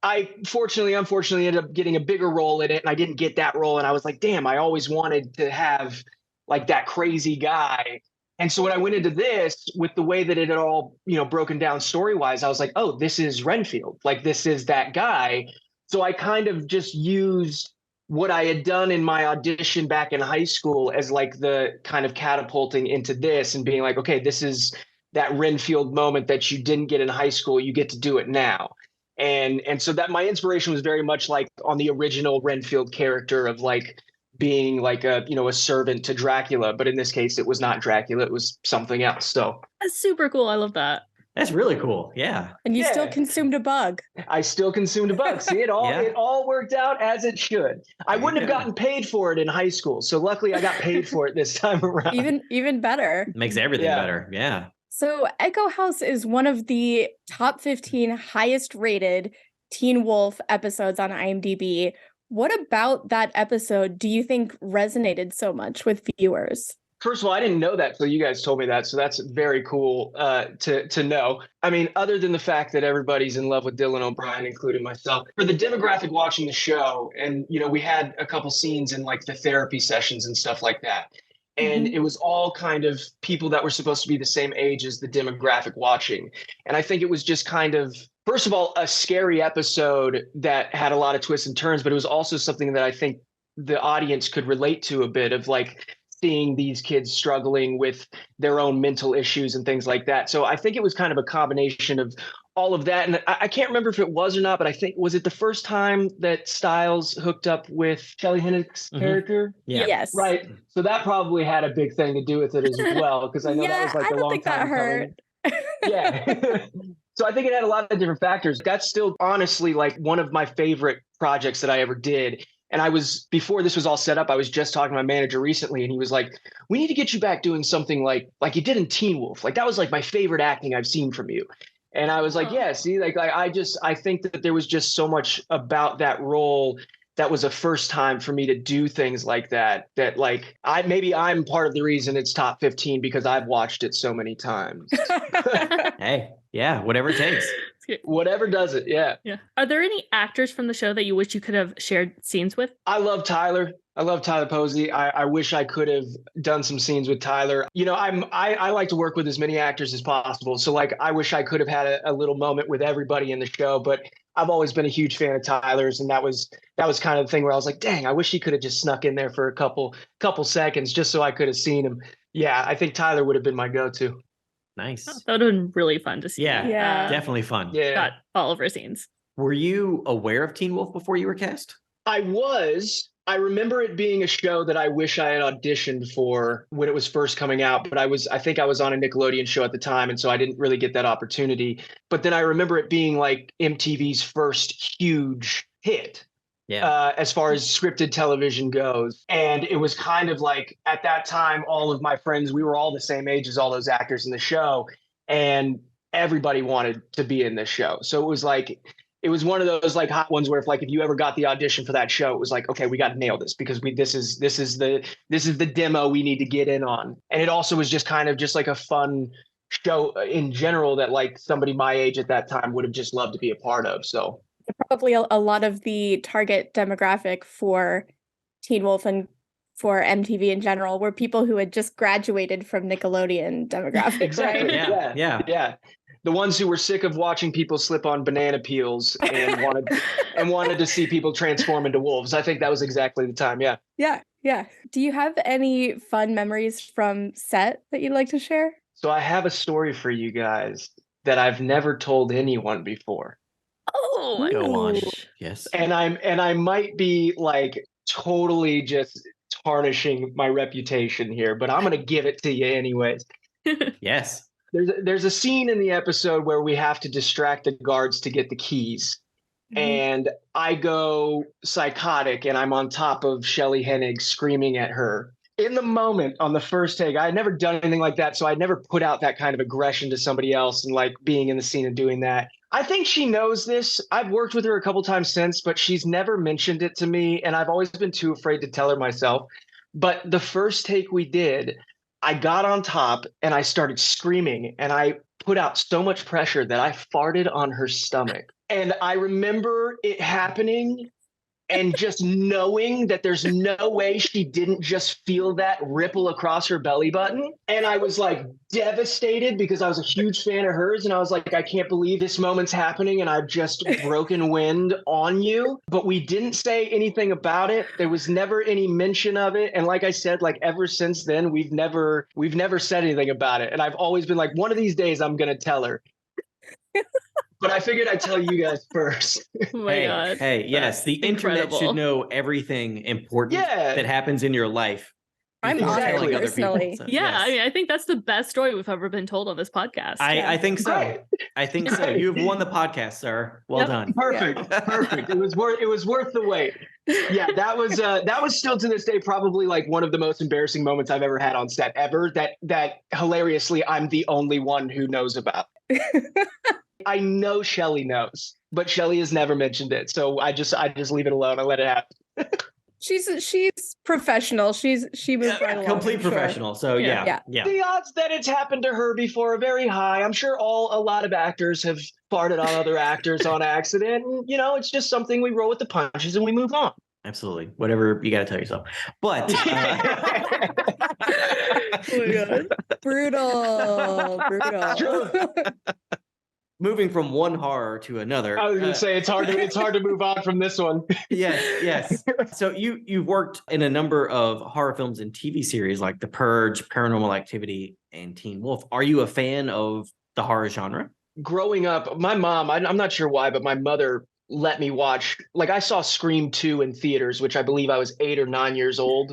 S1: I unfortunately ended up getting a bigger role in it, and I didn't get that role. And I was like, damn, I always wanted to have like that crazy guy. And so when I went into this, with the way that it had all, broken down story-wise, I was like, oh, this is Renfield. Like, this is that guy. So I kind of just used what I had done in my audition back in high school as like the kind of catapulting into this and being like, okay, this is that Renfield moment that you didn't get in high school. You get to do it now. And so that my inspiration was very much like on the original Renfield character of like being like a servant to Dracula, but in this case it was not Dracula, it was something else. So
S6: That's super cool. I love that.
S3: That's really cool. Yeah.
S2: And you still
S1: Yeah.
S2: consumed a bug.
S1: I still consumed a bug. See, it all worked out as it should. I
S3: There you
S1: wouldn't have
S3: go.
S1: gotten paid for it in high school, so luckily I got paid for it this time around.
S2: Even better.
S3: Makes everything
S1: Yeah.
S3: better. Yeah.
S2: So Echo House is one of the top 15 highest rated Teen Wolf episodes on IMDb. What about that episode do you think resonated so much with viewers?
S1: First of all, I didn't know that till you guys told me that, so that's very cool to know. I mean, other than the fact that everybody's in love with Dylan O'Brien, including myself, for the demographic watching the show, and we had a couple scenes in like the therapy sessions and stuff like that, and it was all kind of people that were supposed to be the same age as the demographic watching, and I think it was just kind of, first of all, a scary episode that had a lot of twists and turns, but it was also something that I think the audience could relate to a bit of, like seeing these kids struggling with their own mental issues and things like that. So I think it was kind of a combination of all of that. And I can't remember if it was or not, but I think, was it the first time that Stiles hooked up with Shelley Hennig's character?
S3: Yeah.
S2: Yes.
S1: Right. So that probably had a big thing to do with it as well, because I know that was like a long time coming. Yeah. So I think it had a lot of different factors. That's still honestly like one of my favorite projects that I ever did. And before this was all set up, I was just talking to my manager recently, and he was like, we need to get you back doing something like you did in Teen Wolf. Like, that was like my favorite acting I've seen from you. And I was like, yeah, see, like, I think that there was just so much about that role that was a first time for me to do things like that like maybe I'm part of the reason it's top 15 because I've watched it so many times.
S3: Hey, yeah, whatever it takes.
S1: Whatever does it. Yeah.
S6: Yeah. Are there any actors from the show that you wish you could have shared scenes with?
S1: I love Tyler. I love Tyler Posey. I wish I could have done some scenes with Tyler. I like to work with as many actors as possible. So like, I wish I could have had a little moment with everybody in the show, but I've always been a huge fan of Tyler's. And that was kind of the thing where I was like, dang, I wish he could have just snuck in there for a couple seconds just so I could have seen him. Yeah. I think Tyler would have been my go-to.
S3: Nice.
S6: That would have been really fun to see.
S2: Yeah.
S3: Definitely fun.
S1: Yeah.
S6: Got all of our scenes.
S3: Were you aware of Teen Wolf before you were cast?
S1: I remember it being a show that I wish I had auditioned for when it was first coming out, but I think I was on a Nickelodeon show at the time, and so I didn't really get that opportunity. But then I remember it being like MTV's first huge hit.
S3: Yeah.
S1: As far as scripted television goes. And it was kind of like, at that time, all of my friends, we were all the same age as all those actors in the show, and everybody wanted to be in this show. So it was one of those like hot ones where if you ever got the audition for that show, it was like, okay, we got to nail this because this is the demo we need to get in on. And it also was just kind of just like a fun show in general that like somebody my age at that time would have just loved to be a part of. So
S2: probably a lot of the target demographic for Teen Wolf and for MTV in general were people who had just graduated from Nickelodeon demographic.
S1: Exactly.
S2: Right?
S3: Yeah.
S1: The ones who were sick of watching people slip on banana peels and wanted to see people transform into wolves. I think that was exactly the time. Yeah.
S2: Yeah. Do you have any fun memories from set that you'd like to share?
S1: So I have a story for you guys that I've never told anyone before.
S6: Oh,
S3: Go on.
S2: Ooh.
S3: Yes.
S1: And I might be like totally just tarnishing my reputation here, but I'm going to give it to you anyways.
S3: Yes.
S1: There's a scene in the episode where we have to distract the guards to get the keys. And I go psychotic and I'm on top of Shelley Hennig screaming at her. In the moment on the first take, I had never done anything like that. So I never put out that kind of aggression to somebody else and like being in the scene and doing that. I think she knows this. I've worked with her a couple times since, but she's never mentioned it to me. And I've always been too afraid to tell her myself. But the first take we did, I got on top and I started screaming and I put out so much pressure that I farted on her stomach. And I remember it happening and just knowing that there's no way she didn't just feel that ripple across her belly button. And I was like devastated because I was a huge fan of hers. And I was like, I can't believe this moment's happening and I've just broken wind on you. But we didn't say anything about it. There was never any mention of it. And like I said, like ever since then, we've never said anything about it. And I've always been like, one of these days I'm going to tell her. But I figured I'd tell you guys first.
S6: Oh my God.
S3: Hey, yes, the
S6: Incredible.
S3: internet should know everything important that happens in your life.
S2: I'm
S3: before
S2: honored
S3: telling other people.
S2: personally.
S3: So,
S6: Yeah,
S3: yes.
S6: I mean, I think that's the best story we've ever been told on this podcast.
S3: I think so.
S1: Right.
S3: I think so.
S1: Right.
S3: You've won the podcast, sir. Well
S6: Yep.
S3: done.
S1: Perfect. It was worth the wait. Yeah, that was still to this day probably like one of the most embarrassing moments I've ever had on set ever. That hilariously I'm the only one who knows about. I know Shelley knows, but Shelley has never mentioned it. So I just leave it alone. I let it happen.
S2: She's professional. She moves right along.
S3: Complete professional. So
S2: Yeah.
S1: The odds that it's happened to her before are very high. I'm sure a lot of actors have farted on other actors on accident. And, it's just something we roll with the punches and we move on.
S3: Absolutely. Whatever you got to tell yourself. But
S2: Oh my God. Brutal.
S3: moving from one horror to another.
S1: I was going to say it's hard to move on from this one.
S3: Yes. So you've worked in a number of horror films and TV series like The Purge, Paranormal Activity, and Teen Wolf. Are you a fan of the horror genre?
S1: Growing up, my mom, I'm not sure why, but my mother let me watch, like I saw Scream 2 in theaters, which I believe I was 8 or 9 years old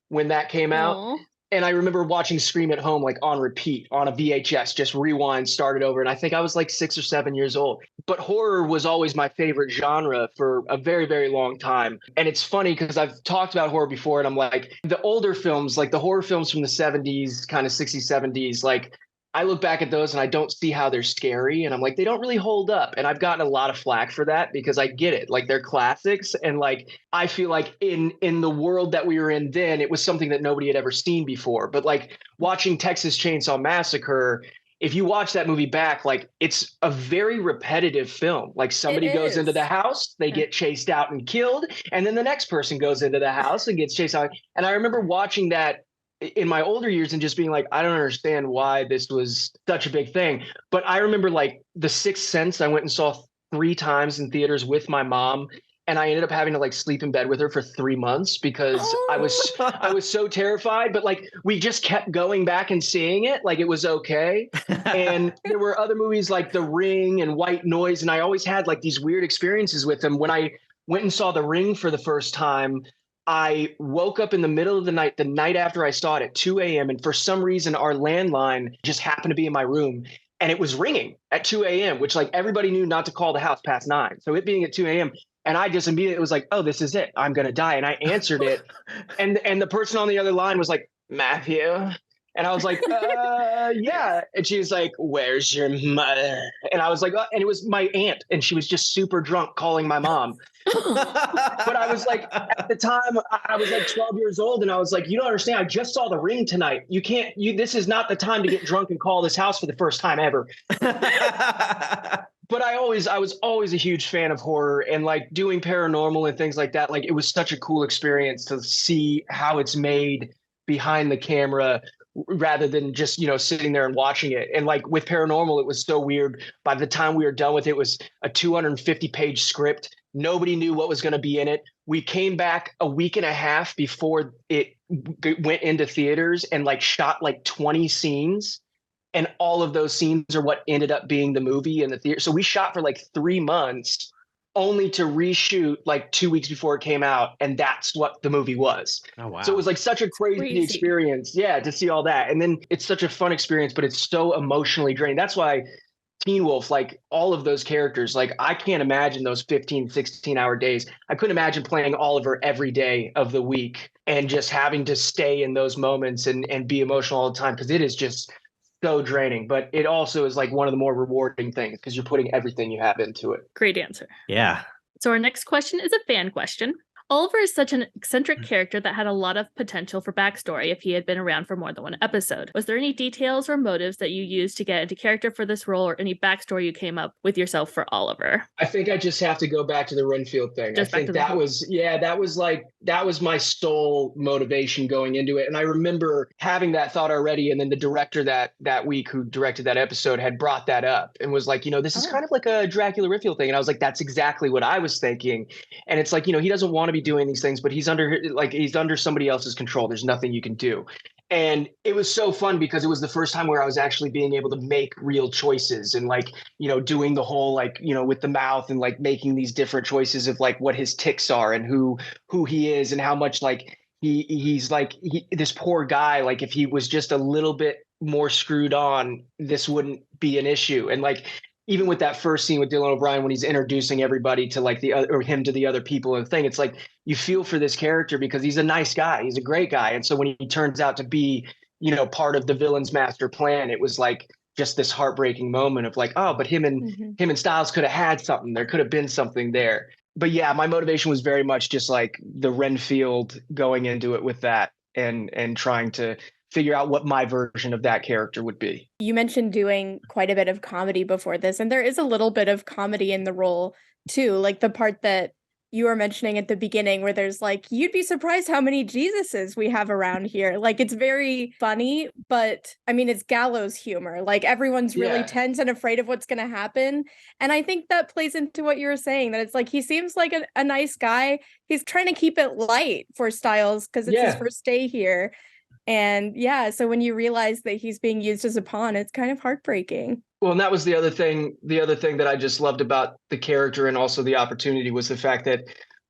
S1: when that came out.
S6: Aww.
S1: And I remember watching Scream at home, like on repeat, on a VHS, just rewind, start it over. And I think I was like 6 or 7 years old. But horror was always my favorite genre for a very, very long time. And it's funny because I've talked about horror before, and I'm like, the older films, like the horror films from the 70s, kind of 60s, 70s, like I look back at those and I don't see how they're scary. And I'm like, they don't really hold up. And I've gotten a lot of flack for that because I get it. Like they're classics. And like, I feel like in the world that we were in then, it was something that nobody had ever seen before. But like watching Texas Chainsaw Massacre, if you watch that movie back, like it's a very repetitive film. Like somebody goes into the house, they get chased out and killed. And then the next person goes into the house and gets chased out. And I remember watching that in my older years and just being like, I don't understand why this was such a big thing. But I remember like The Sixth Sense, I went and saw 3 times in theaters with my mom. And I ended up having to like sleep in bed with her for 3 months because I was so terrified. But like we just kept going back and seeing it, like it was okay. And there were other movies like The Ring and White Noise, and I always had like these weird experiences with them. When I went and saw The Ring for the first time, I woke up in the middle of the night after I saw it at 2 a.m. And for some reason, our landline just happened to be in my room and it was ringing at 2 a.m., which like everybody knew not to call the house past 9. So it being at 2 a.m. And I just immediately was like, oh, this is it. I'm going to die. And I answered it. And the person on the other line was like, Matthew. And I was like, yeah. And she was like, where's your mother? And I was like, and it was my aunt. And she was just super drunk calling my mom. But I was like, at the time, I was like 12 years old. And I was like, you don't understand. I just saw The Ring tonight. This is not the time to get drunk and call this house for the first time ever. But I was always a huge fan of horror and like doing paranormal and things like that. Like it was such a cool experience to see how it's made behind the camera rather than just, sitting there and watching it. And like with paranormal, it was so weird. By the time we were done with it, it was a 250-page script. Nobody knew what was going to be in it. We came back a week and a half before it went into theaters and like shot like 20 scenes. And all of those scenes are what ended up being the movie in the theater. So we shot for like 3 months only to reshoot like 2 weeks before it came out. And that's what the movie was.
S3: Oh, wow.
S1: So it was like such a crazy experience. Yeah, to see all that. And then it's such a fun experience, but it's so emotionally draining. That's why Teen Wolf, like all of those characters, like I can't imagine those 15, 16-hour days. I couldn't imagine playing Oliver every day of the week and just having to stay in those moments and be emotional all the time because it is just so draining. But it also is like one of the more rewarding things because you're putting everything you have into it.
S6: Great answer.
S3: Yeah.
S6: So our next question is a fan question. Oliver is such an eccentric character that had a lot of potential for backstory if he had been around for more than one episode. Was there any details or motives that you used to get into character for this role or any backstory you came up with yourself for Oliver?
S1: I think I just have to go back to the Renfield thing. I think that was my sole motivation going into it. And I remember having that thought already. And then the director that week who directed that episode had brought that up and was like, this is kind of like a Dracula Renfield thing. And I was like, that's exactly what I was thinking. And it's like, he doesn't want to be doing these things, but he's under somebody else's control. There's nothing you can do. And it was so fun because it was the first time where I was actually being able to make real choices and like, doing the whole like, with the mouth and like making these different choices of like what his tics are and who he is and how much like he's like this poor guy. Like if he was just a little bit more screwed on, this wouldn't be an issue. And like, even with that first scene with Dylan O'Brien, when he's introducing everybody to like him to the other people and the thing, it's like you feel for this character because he's a nice guy. He's a great guy. And so when he turns out to be, part of the villain's master plan, it was like just this heartbreaking moment of like, oh, but him and Stiles could have had something. There could have been something there. but yeah, my motivation was very much just like the Renfield going into it with that and trying to figure out what my version of that character would be.
S2: You mentioned doing quite a bit of comedy before this, and there is a little bit of comedy in the role too, like the part that you were mentioning at the beginning where there's like, you'd be surprised how many Jesuses we have around here. Like, it's very funny, but I mean, it's gallows humor. Like, everyone's really tense and afraid of what's going to happen. And I think that plays into what you were saying, that it's like, he seems like a nice guy. He's trying to keep it light for Stiles because it's his first day here. And yeah, so when you realize that he's being used as a pawn, it's kind of heartbreaking.
S1: Well, and that was the other thing that I just loved about the character and also the opportunity was the fact that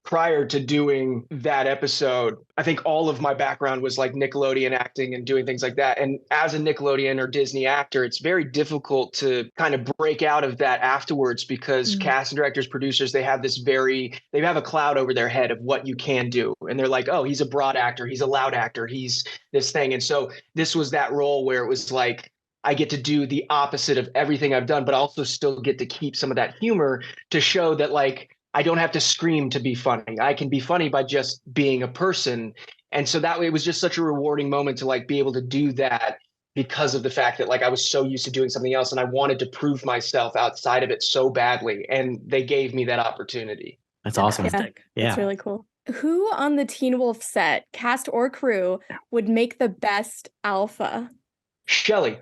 S1: prior to doing that episode, I think all of my background was like Nickelodeon acting and doing things like that. And as a Nickelodeon or Disney actor, it's very difficult to kind of break out of that afterwards because cast and directors, producers, they have a cloud over their head of what you can do. And they're like, oh, he's a broad actor, he's a loud actor, he's this thing. And so this was that role where it was like, I get to do the opposite of everything I've done, but also still get to keep some of that humor to show that like, I don't have to scream to be funny. I can be funny by just being a person. And so that way it was just such a rewarding moment to like be able to do that because of the fact that like I was so used to doing something else and I wanted to prove myself outside of it so badly. And they gave me that opportunity.
S3: That's awesome.
S2: Yeah. That's really cool. Who on the Teen Wolf set, cast or crew, would make the best alpha?
S1: Shelley.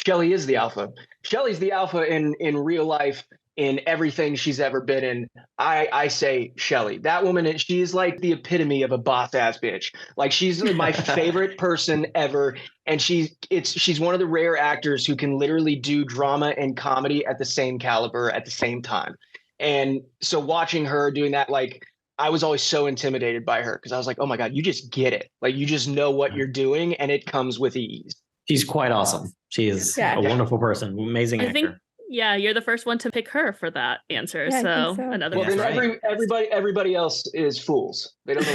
S1: Shelley is the alpha. Shelley's the alpha in real life, in everything she's ever been in. I say Shelley. That woman, she's like the epitome of a boss ass bitch. Like she's my favorite person ever. And she's one of the rare actors who can literally do drama and comedy at the same caliber at the same time. And so watching her doing that, like I was always so intimidated by her because I was like, oh my God, you just get it. Like you just know what you're doing and it comes with ease.
S3: She's quite awesome. She is a wonderful person, amazing actor.
S6: You're the first one to pick her for that answer.
S2: Yeah,
S6: so
S2: another.
S1: Well, then everybody else is fools. They don't know.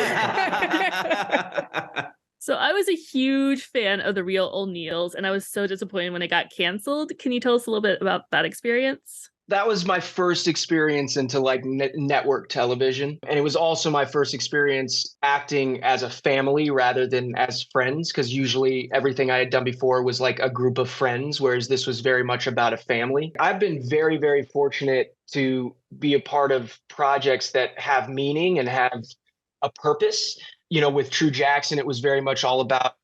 S6: So I was a huge fan of The Real O'Neills, and I was so disappointed when it got canceled. Can you tell us a little bit about that experience?
S1: That was my first experience into like network television. And it was also my first experience acting as a family rather than as friends, because usually everything I had done before was like a group of friends, whereas this was very much about a family. I've been very, very fortunate to be a part of projects that have meaning and have a purpose. You know, with True Jackson, it was very much all about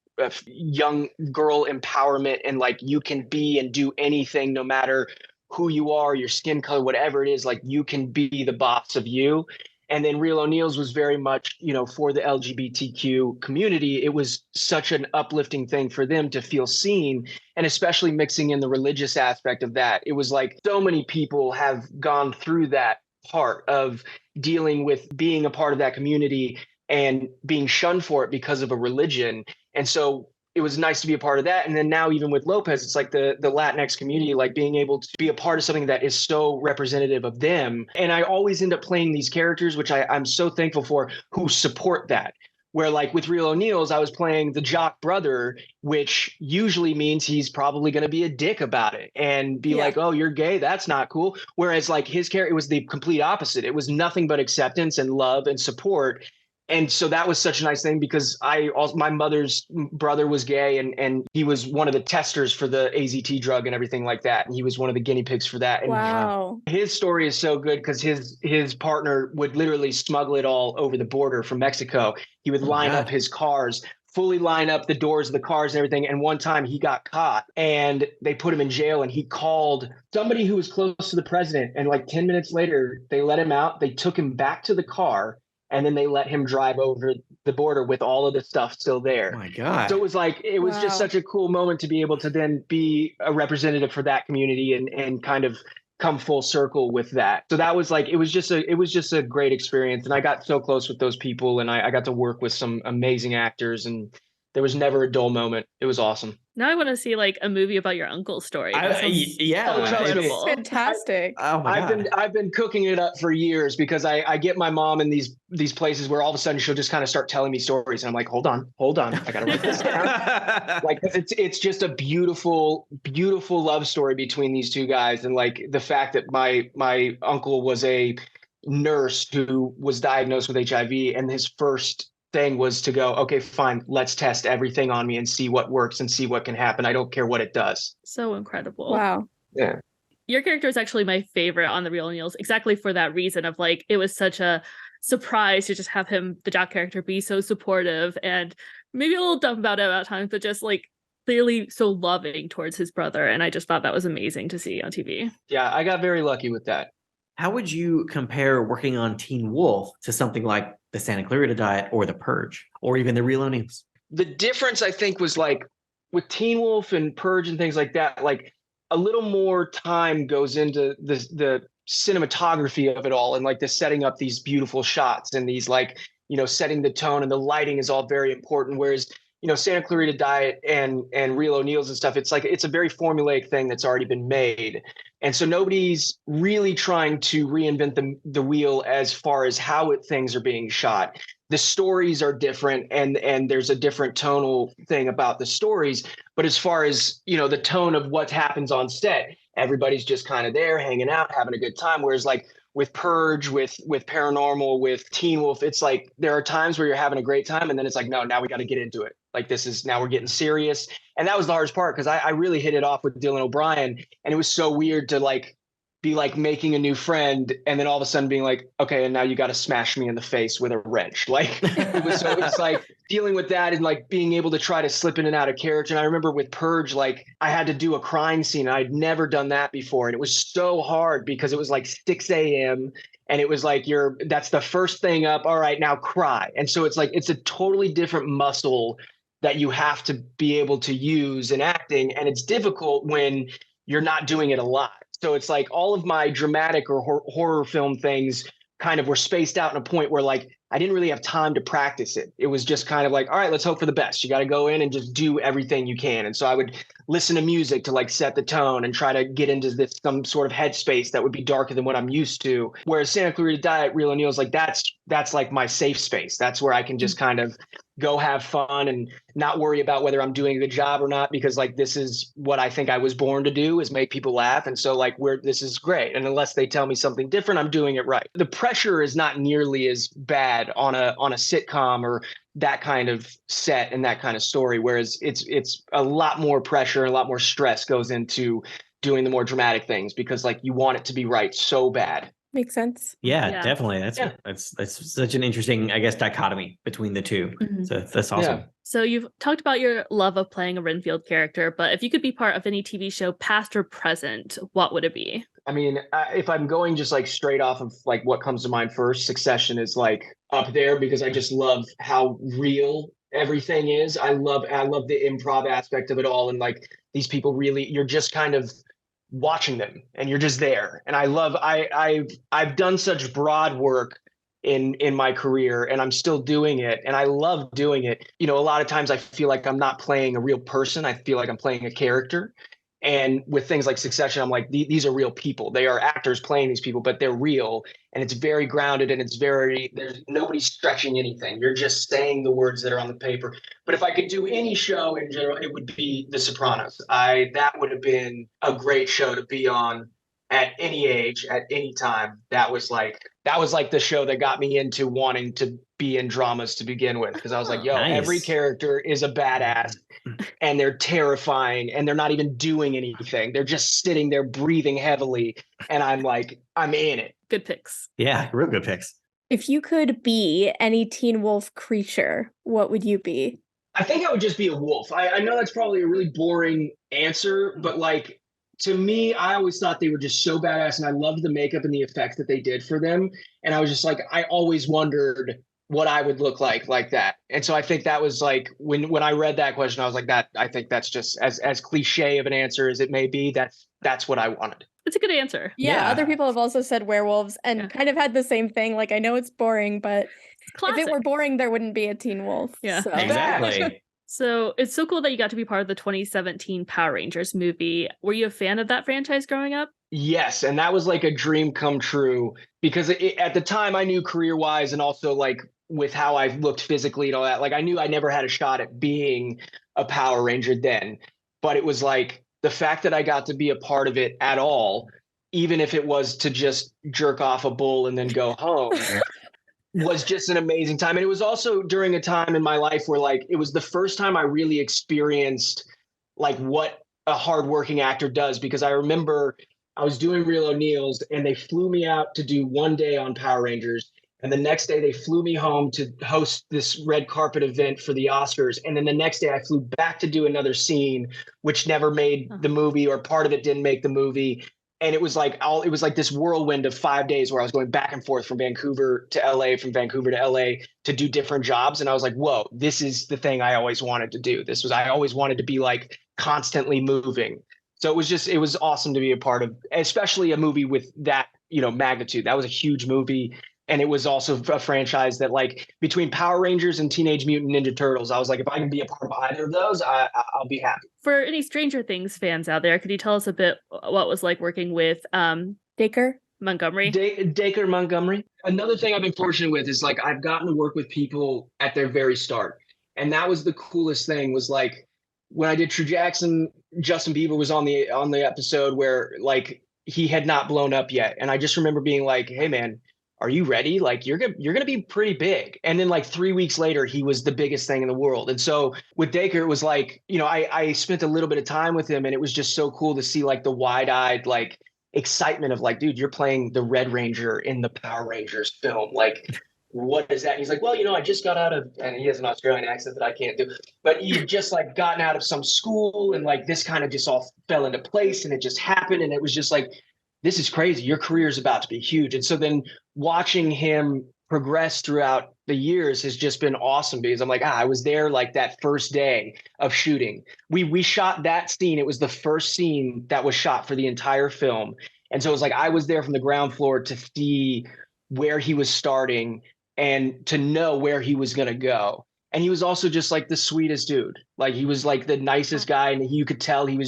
S1: young girl empowerment and like you can be and do anything no matter who you are, your skin color, whatever it is, like you can be the boss of you. And then Real O'Neills was very much, you know, for the LGBTQ community. It was such an uplifting thing for them to feel seen, and especially mixing in the religious aspect of that. It was like so many people have gone through that part of dealing with being a part of that community and being shunned for it because of a religion. And so it was nice to be a part of that. And then now even with Lopez, it's like the Latinx community, like being able to be a part of something that is so representative of them. And I always end up playing these characters, which I'm so thankful for, who support that. Where like with Real O'Neills, I was playing the jock brother, which usually means he's probably going to be a dick about it and be like, oh, you're gay. That's not cool. Whereas like his character, it was the complete opposite. It was nothing but acceptance and love and support. And so that was such a nice thing because my mother's brother was gay and he was one of the testers for the AZT drug and everything like that. And he was one of the guinea pigs for that. And
S2: wow.
S1: His story is so good because his partner would literally smuggle it all over the border from Mexico. He would line up his cars, fully line up the doors of the cars and everything. And one time he got caught and they put him in jail and he called somebody who was close to the president. And like 10 minutes later, they let him out. They took him back to the car. And then they let him drive over the border with all of the stuff still there.
S3: Oh my God.
S1: So it was just such a cool moment to be able to then be a representative for that community and kind of come full circle with that. So that was like, it was just a great experience. And I got so close with those people and I got to work with some amazing actors and there was never a dull moment. It was awesome.
S6: Now I want to see like a movie about your uncle's story.
S2: It's fantastic.
S3: Oh my God.
S1: I've been cooking it up for years because I get my mom in these places where all of a sudden she'll just kind of start telling me stories and I'm like, hold on, I gotta write this down. Like it's just a beautiful, beautiful love story between these two guys, and like the fact that my uncle was a nurse who was diagnosed with HIV, and his first thing was to go, okay, fine, let's test everything on me and see what works and see what can happen. I don't care what it does.
S6: So incredible.
S2: Wow.
S1: Yeah.
S6: Your character is actually my favorite on The Real Neils, exactly for that reason of like, it was such a surprise to just have him, the Jock character, be so supportive and maybe a little dumb about it at times, but just like clearly so loving towards his brother. And I just thought that was amazing to see on TV.
S1: Yeah, I got very lucky with that.
S3: How would you compare working on Teen Wolf to something like the Santa Clarita Diet or The Purge or even The Real O'Neills?
S1: The difference, I think, was like with Teen Wolf and Purge and things like that, like a little more time goes into the cinematography of it all, and like the setting up these beautiful shots and these like, you know, setting the tone, and the lighting is all very important. Whereas, you know, Santa Clarita Diet and Real O'Neills and stuff, it's like it's a very formulaic thing that's already been made. And so nobody's really trying to reinvent the wheel as far as how things are being shot. The stories are different, and there's a different tonal thing about the stories. But as far as, you know, the tone of what happens on set, everybody's just kind of there hanging out, having a good time. Whereas like with Purge, with Paranormal, with Teen Wolf, it's like there are times where you're having a great time, and then it's like, no, now we got to get into it. Like now we're getting serious. And that was the hardest part, because I really hit it off with Dylan O'Brien, and it was so weird to like be like making a new friend and then all of a sudden being like, okay, and now you got to smash me in the face with a wrench. Like it's like dealing with that and like being able to try to slip in and out of character. And I remember with Purge, like I had to do a crying scene. I'd never done that before. And it was so hard because it was like 6 a.m. and it was like, that's the first thing up. All right, now cry. And so it's like, it's a totally different muscle that you have to be able to use in acting. And it's difficult when you're not doing it a lot. So it's like all of my dramatic or horror film things kind of were spaced out in a point where like I didn't really have time to practice it. It was just kind of like, all right, let's hope for the best. You got to go in and just do everything you can. And so I would listen to music to like set the tone and try to get into some sort of headspace that would be darker than what I'm used to. Whereas Santa Clarita Diet, Real O'Neills, like that's like my safe space. That's where I can just kind of go have fun and not worry about whether I'm doing a good job or not, because like this is what I think I was born to do, is make people laugh. And so like this is great. And unless they tell me something different, I'm doing it right. The pressure is not nearly as bad on a sitcom or that kind of set and that kind of story, whereas it's a lot more pressure and a lot more stress goes into doing the more dramatic things, because like you want it to be right so bad.
S2: Makes sense.
S3: Yeah, definitely. That's such an interesting, I guess, dichotomy between the two.
S6: Mm-hmm.
S3: So that's awesome.
S1: Yeah.
S6: So you've talked about your love of playing a Renfield character, but if you could be part of any TV show, past or present, what would it be?
S1: I mean, if I'm going just like straight off of like what comes to mind first, Succession is like up there, because I just love how real everything is. I love the improv aspect of it all, and like these people really, you're just kind of watching them and you're just there. And I've done such broad work in my career, and I'm still doing it, and I love doing it. You know, a lot of times I feel like I'm not playing a real person. I feel like I'm playing a character. And with things like Succession, I'm like, these are real people. They are actors playing these people, but they're real. And it's very grounded, and there's nobody stretching anything. You're just saying the words that are on the paper. But if I could do any show in general, it would be The Sopranos. That would have been a great show to be on at any age, at any time. That was like the show that got me into wanting to be in dramas to begin with, because I was like, yo,
S3: Nice.
S1: Every character is a badass. And they're terrifying, and they're not even doing anything. They're just sitting there breathing heavily. And I'm like, I'm in it.
S6: Good picks.
S3: Yeah, real good picks.
S2: If you could be any Teen Wolf creature, what would you be?
S1: I think I would just be a wolf. I know that's probably a really boring answer, but like to me, I always thought they were just so badass, and I loved the makeup and the effects that they did for them. And I was just like, I always wondered what I would look like that. And so I think that was like when I read that question, I was like, I think that's just as cliche of an answer as it may be. That's what I wanted.
S6: It's a good answer.
S2: Yeah, other people have also said werewolves and kind of had the same thing. Like, I know it's boring, but if it were boring, there wouldn't be a Teen Wolf.
S6: Yeah,
S2: so.
S3: Exactly.
S6: So it's so cool that you got to be part of the 2017 Power Rangers movie. Were you a fan of that franchise growing up?
S1: Yes, and that was like a dream come true, because at the time I knew career-wise, and also like with how I looked physically and all that, like I knew I never had a shot at being a Power Ranger then. But it was like the fact that I got to be a part of it at all, even if it was to just jerk off a bull and then go home, was just an amazing time. And it was also during a time in my life where like it was the first time I really experienced like what a hardworking actor does, because I remember I was doing Real O'Neill's and they flew me out to do one day on Power Rangers. And the next day they flew me home to host this red carpet event for the Oscars. And then the next day I flew back to do another scene, which never made the movie, or part of it didn't make the movie. And it was like this whirlwind of 5 days where I was going back and forth from Vancouver to LA, from Vancouver to LA to do different jobs. And I was like, whoa, this is the thing I always wanted to do. I always wanted to be like constantly moving. So it was awesome to be a part of, especially a movie with that, magnitude. That was a huge movie. And it was also a franchise that, like, between Power Rangers and Teenage Mutant Ninja Turtles, I was like, if I can be a part of either of those, I'll be happy.
S6: For any Stranger Things fans out there, could you tell us a bit what it was like working with
S2: Dacre
S6: Montgomery?
S1: Dacre Montgomery. Another thing I've been fortunate with is like I've gotten to work with people at their very start. And that was the coolest thing, was like when I did True Jackson, Justin Bieber was on the episode where like he had not blown up yet. And I just remember being like, hey man, are you ready? Like you're gonna be pretty big. And then like 3 weeks later, he was the biggest thing in the world. And so with Dacre, it was like, I spent a little bit of time with him, and it was just so cool to see like the wide-eyed like excitement of like, dude, you're playing the Red Ranger in the Power Rangers film. Like, what is that? And he's like, well, I just got out of, and he has an Australian accent that I can't do, but he just like gotten out of some school, and like this kind of just all fell into place, and it just happened. And it was just like, this is crazy. Your career is about to be huge. And so then watching him progress throughout the years has just been awesome, because I'm like, I was there like that first day of shooting. We shot that scene. It was the first scene that was shot for the entire film. And so it was like, I was there from the ground floor to see where he was starting and to know where he was going to go. And he was also just like the sweetest dude. Like he was like the nicest guy. And you could tell he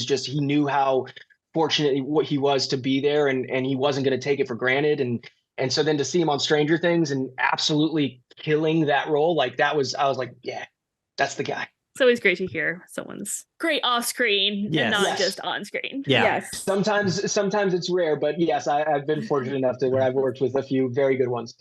S1: knew how fortunate what he was to be there, and he wasn't going to take it for granted. And so then to see him on Stranger Things and absolutely killing that role, like I was like, yeah, that's the guy.
S6: It's always great to hear someone's great off screen and not just on screen.
S3: Yeah.
S2: Yes.
S1: Sometimes it's rare, but yes, I've been fortunate enough to where I've worked with a few very good ones.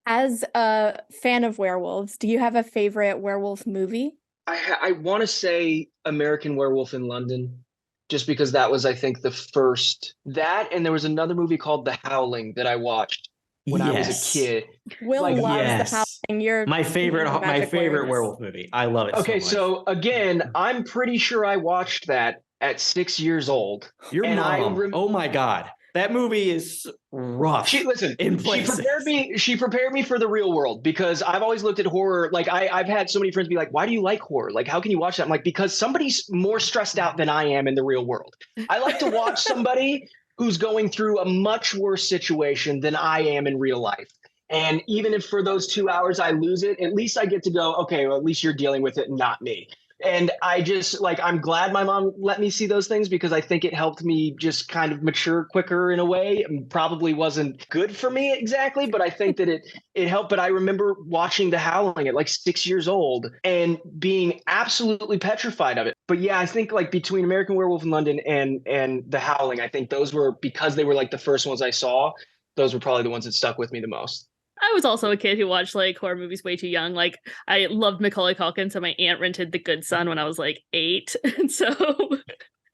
S2: As a fan of werewolves, do you have a favorite werewolf movie?
S1: I want to say American Werewolf in London, just because that was, I think, the first. That, and there was another movie called The Howling that I watched when I was a kid.
S2: Will
S1: Like,
S2: loves The Howling. You're
S3: my favorite
S2: werewolves.
S3: werewolf movie. I love it.
S1: Okay,
S3: so
S1: again, I'm pretty sure I watched that at 6 years old.
S3: your
S1: and
S3: mom. Oh my god, that movie is rough. She
S1: prepared me for the real world, because I've always looked at horror. Like I've had so many friends be like, why do you like horror? Like, how can you watch that? I'm like, because somebody's more stressed out than I am in the real world. I like to watch somebody who's going through a much worse situation than I am in real life. And even if for those 2 hours I lose it, at least I get to go, okay, well, at least you're dealing with it and not me. And I just like, I'm glad my mom let me see those things, because I think it helped me just kind of mature quicker in a way. It probably wasn't good for me exactly, but I think that it helped. But I remember watching The Howling at like 6 years old and being absolutely petrified of it. But yeah, I think like between American Werewolf in London and The Howling, I think those were, because they were like the first ones I saw, those were probably the ones that stuck with me the most.
S6: I was also a kid who watched like horror movies way too young. Like I loved Macaulay Culkin, so my aunt rented The Good Son when I was like 8, and so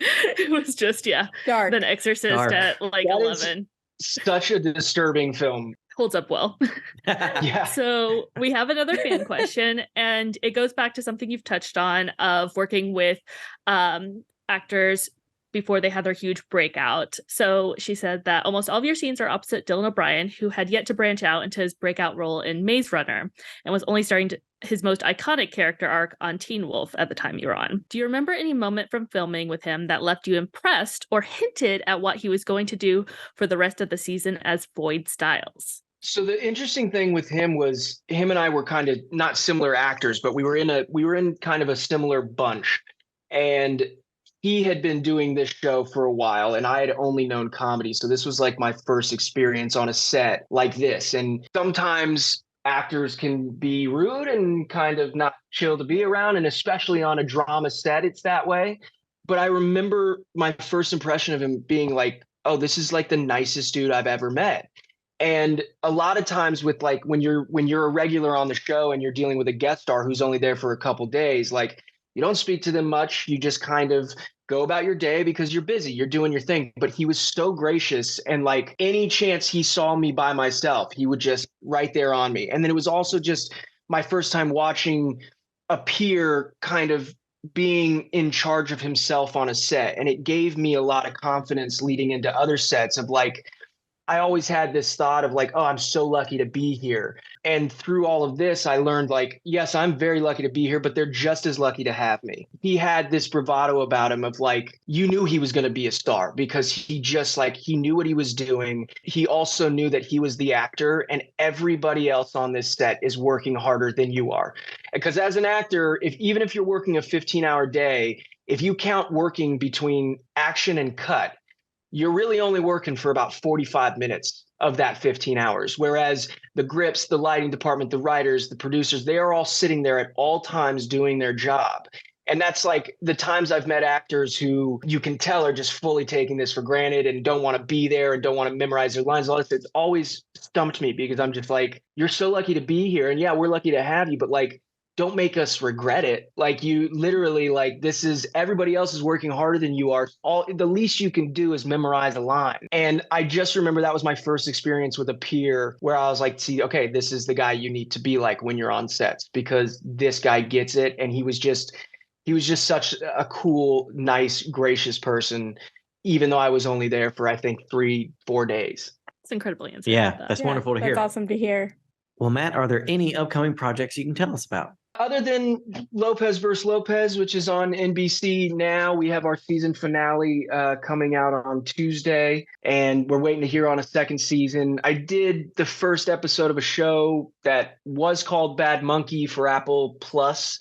S6: it was just
S2: dark.
S6: The Exorcist at like
S1: that
S6: 11.
S1: Such a disturbing film.
S6: Holds up well.
S1: Yeah.
S6: So we have another fan question, and it goes back to something you've touched on of working with actors before they had their huge breakout. So she said that almost all of your scenes are opposite Dylan O'Brien, who had yet to branch out into his breakout role in Maze Runner and was only starting his most iconic character arc on Teen Wolf at the time you were on. Do you remember any moment from filming with him that left you impressed or hinted at what he was going to do for the rest of the season as Void Stiles?
S1: So the interesting thing with him was him and I were kind of not similar actors, but we were in kind of a similar bunch. And he had been doing this show for a while, and I had only known comedy. So this was like my first experience on a set like this. And sometimes actors can be rude and kind of not chill to be around, and especially on a drama set, it's that way. But I remember my first impression of him being like oh, this is like the nicest dude I've ever met. And a lot of times with like when you're a regular on the show and you're dealing with a guest star who's only there for a couple days, like you don't speak to them much. You just kind of go about your day because you're busy, you're doing your thing. But he was so gracious, and like any chance he saw me by myself, he would just right there on me. And then it was also just my first time watching a peer kind of being in charge of himself on a set. And it gave me a lot of confidence leading into other sets of like, I always had this thought of like, oh, I'm so lucky to be here. And through all of this, I learned like, yes, I'm very lucky to be here, but they're just as lucky to have me. He had this bravado about him of like, you knew he was going to be a star because he just like, he knew what he was doing. He also knew that he was the actor and everybody else on this set is working harder than you are. Because as an actor, even if you're working a 15-hour day, if you count working between action and cut, you're really only working for about 45 minutes of that 15 hours. Whereas the grips, the lighting department, the writers, the producers, they are all sitting there at all times doing their job. And that's like the times I've met actors who you can tell are just fully taking this for granted and don't want to be there and don't want to memorize their lines. All this, it's always stumped me because I'm just like, you're so lucky to be here. And yeah, we're lucky to have you, but like, don't make us regret it. Like you literally like, this is everybody else is working harder than you are. The least you can do is memorize a line. And I just remember that was my first experience with a peer where I was like, see, okay, this is the guy you need to be like when you're on sets because this guy gets it. And he was just such a cool, nice, gracious person, even though I was only there for, I think, 3-4 days.
S6: It's incredibly insane.
S3: Yeah, that's wonderful to hear.
S2: That's awesome to hear.
S3: Well, Matt, are there any upcoming projects you can tell us about?
S1: Other than Lopez versus Lopez, which is on NBC now, we have our season finale coming out on Tuesday, and we're waiting to hear on a second season. I did the first episode of a show that was called Bad Monkey for Apple Plus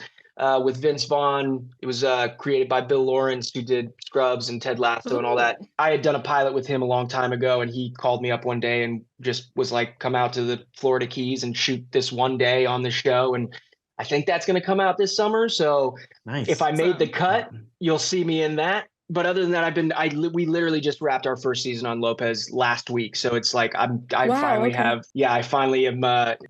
S1: with Vince Vaughn. It was created by Bill Lawrence, who did Scrubs and Ted Lasso and all that. I had done a pilot with him a long time ago, and he called me up one day and just was like, come out to the Florida Keys and shoot this one day on the show. And I think that's going to come out this summer. So nice. If I made the cut, you'll see me in that. But other than that, we literally just wrapped our first season on Lopez last week. So it's like I finally am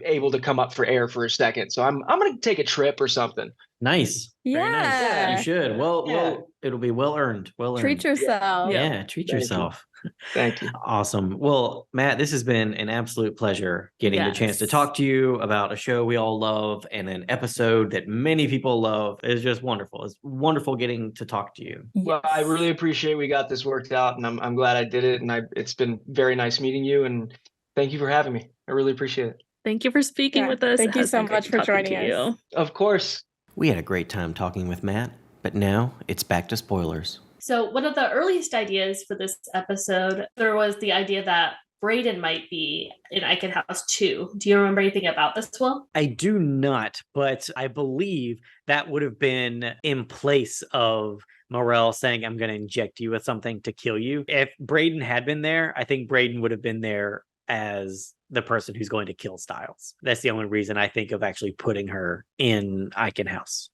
S1: able to come up for air for a second. So I'm going to take a trip or something.
S3: Nice. Very nice. Yeah. You should. Well, it'll be well earned.
S2: Treat yourself.
S3: Yeah, treat yourself.
S1: Thank you.
S3: Awesome. Well, Matt, this has been an absolute pleasure getting the chance to talk to you about a show we all love and an episode that many people love. It's just wonderful. It's wonderful getting to talk to you.
S1: Well, I really appreciate we got this worked out, and I'm glad I did it. And it's been very nice meeting you, and thank you for having me. I really appreciate it.
S6: Thank you for speaking with us.
S2: Thank you so much for joining us.
S1: Of course.
S3: We had a great time talking with Matt, but now it's back to spoilers.
S4: So one of the earliest ideas for this episode, there was the idea that Brayden might be in Eichen House 2. Do you remember anything about this, Will?
S3: I do not, but I believe that would have been in place of Morel saying, I'm going to inject you with something to kill you. If Brayden had been there, I think Brayden would have been there as the person who's going to kill Stiles. That's the only reason I think of actually putting her in Eichen House.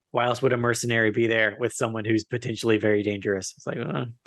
S3: Why else would a mercenary be there with someone who's potentially very dangerous? It's like,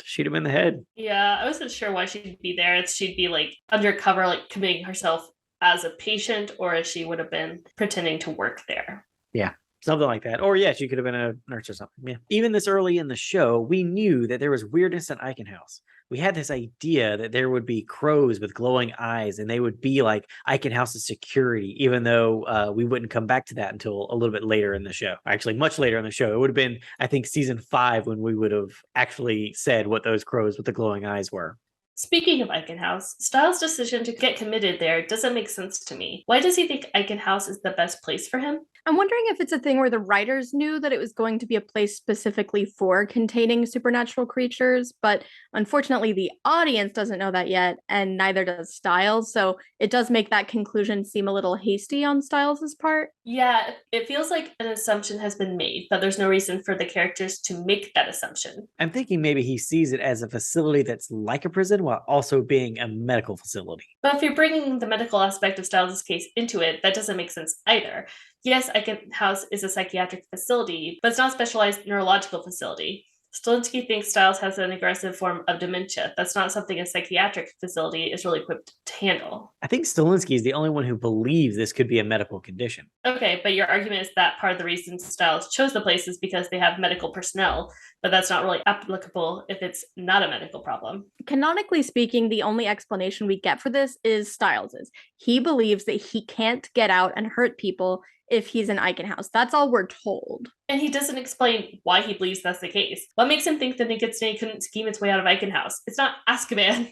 S3: shoot him in the head.
S4: Yeah, I wasn't sure why she'd be there. She'd be like undercover, like committing herself as a patient, or if she would have been pretending to work there.
S3: Yeah. Something like that. Or she could have been a nurse or something. Yeah. Even this early in the show, we knew that there was weirdness in Eichen House. We had this idea that there would be crows with glowing eyes and they would be like Eichen House's security, even though we wouldn't come back to that until a little bit later in the show. Actually, much later in the show. It would have been, I think, season 5 when we would have actually said what those crows with the glowing eyes were.
S4: Speaking of Eichen House, Stiles' decision to get committed there doesn't make sense to me. Why does he think Eichen House is the best place for him?
S2: I'm wondering if it's a thing where the writers knew that it was going to be a place specifically for containing supernatural creatures, but unfortunately the audience doesn't know that yet, and neither does Stiles, so it does make that conclusion seem a little hasty on Stiles' part.
S4: Yeah, it feels like an assumption has been made, but there's no reason for the characters to make that assumption.
S3: I'm thinking maybe he sees it as a facility that's like a prison while also being a medical facility.
S4: But if you're bringing the medical aspect of Stiles' case into it, that doesn't make sense either. Yes, Eichen House is a psychiatric facility, but it's not a specialized neurological facility. Stilinski thinks Stiles has an aggressive form of dementia. That's not something a psychiatric facility is really equipped to handle.
S3: I think Stilinski is the only one who believes this could be a medical condition.
S4: Okay, but your argument is that part of the reason Stiles chose the place is because they have medical personnel, but that's not really applicable if it's not a medical problem.
S2: Canonically speaking, the only explanation we get for this is Stiles's. He believes that he can't get out and hurt people if he's in Eichen House. That's all we're told.
S4: And he doesn't explain why he believes that's the case. What makes him think that Nogitsune couldn't scheme its way out of Eichen House? It's not Azkaban.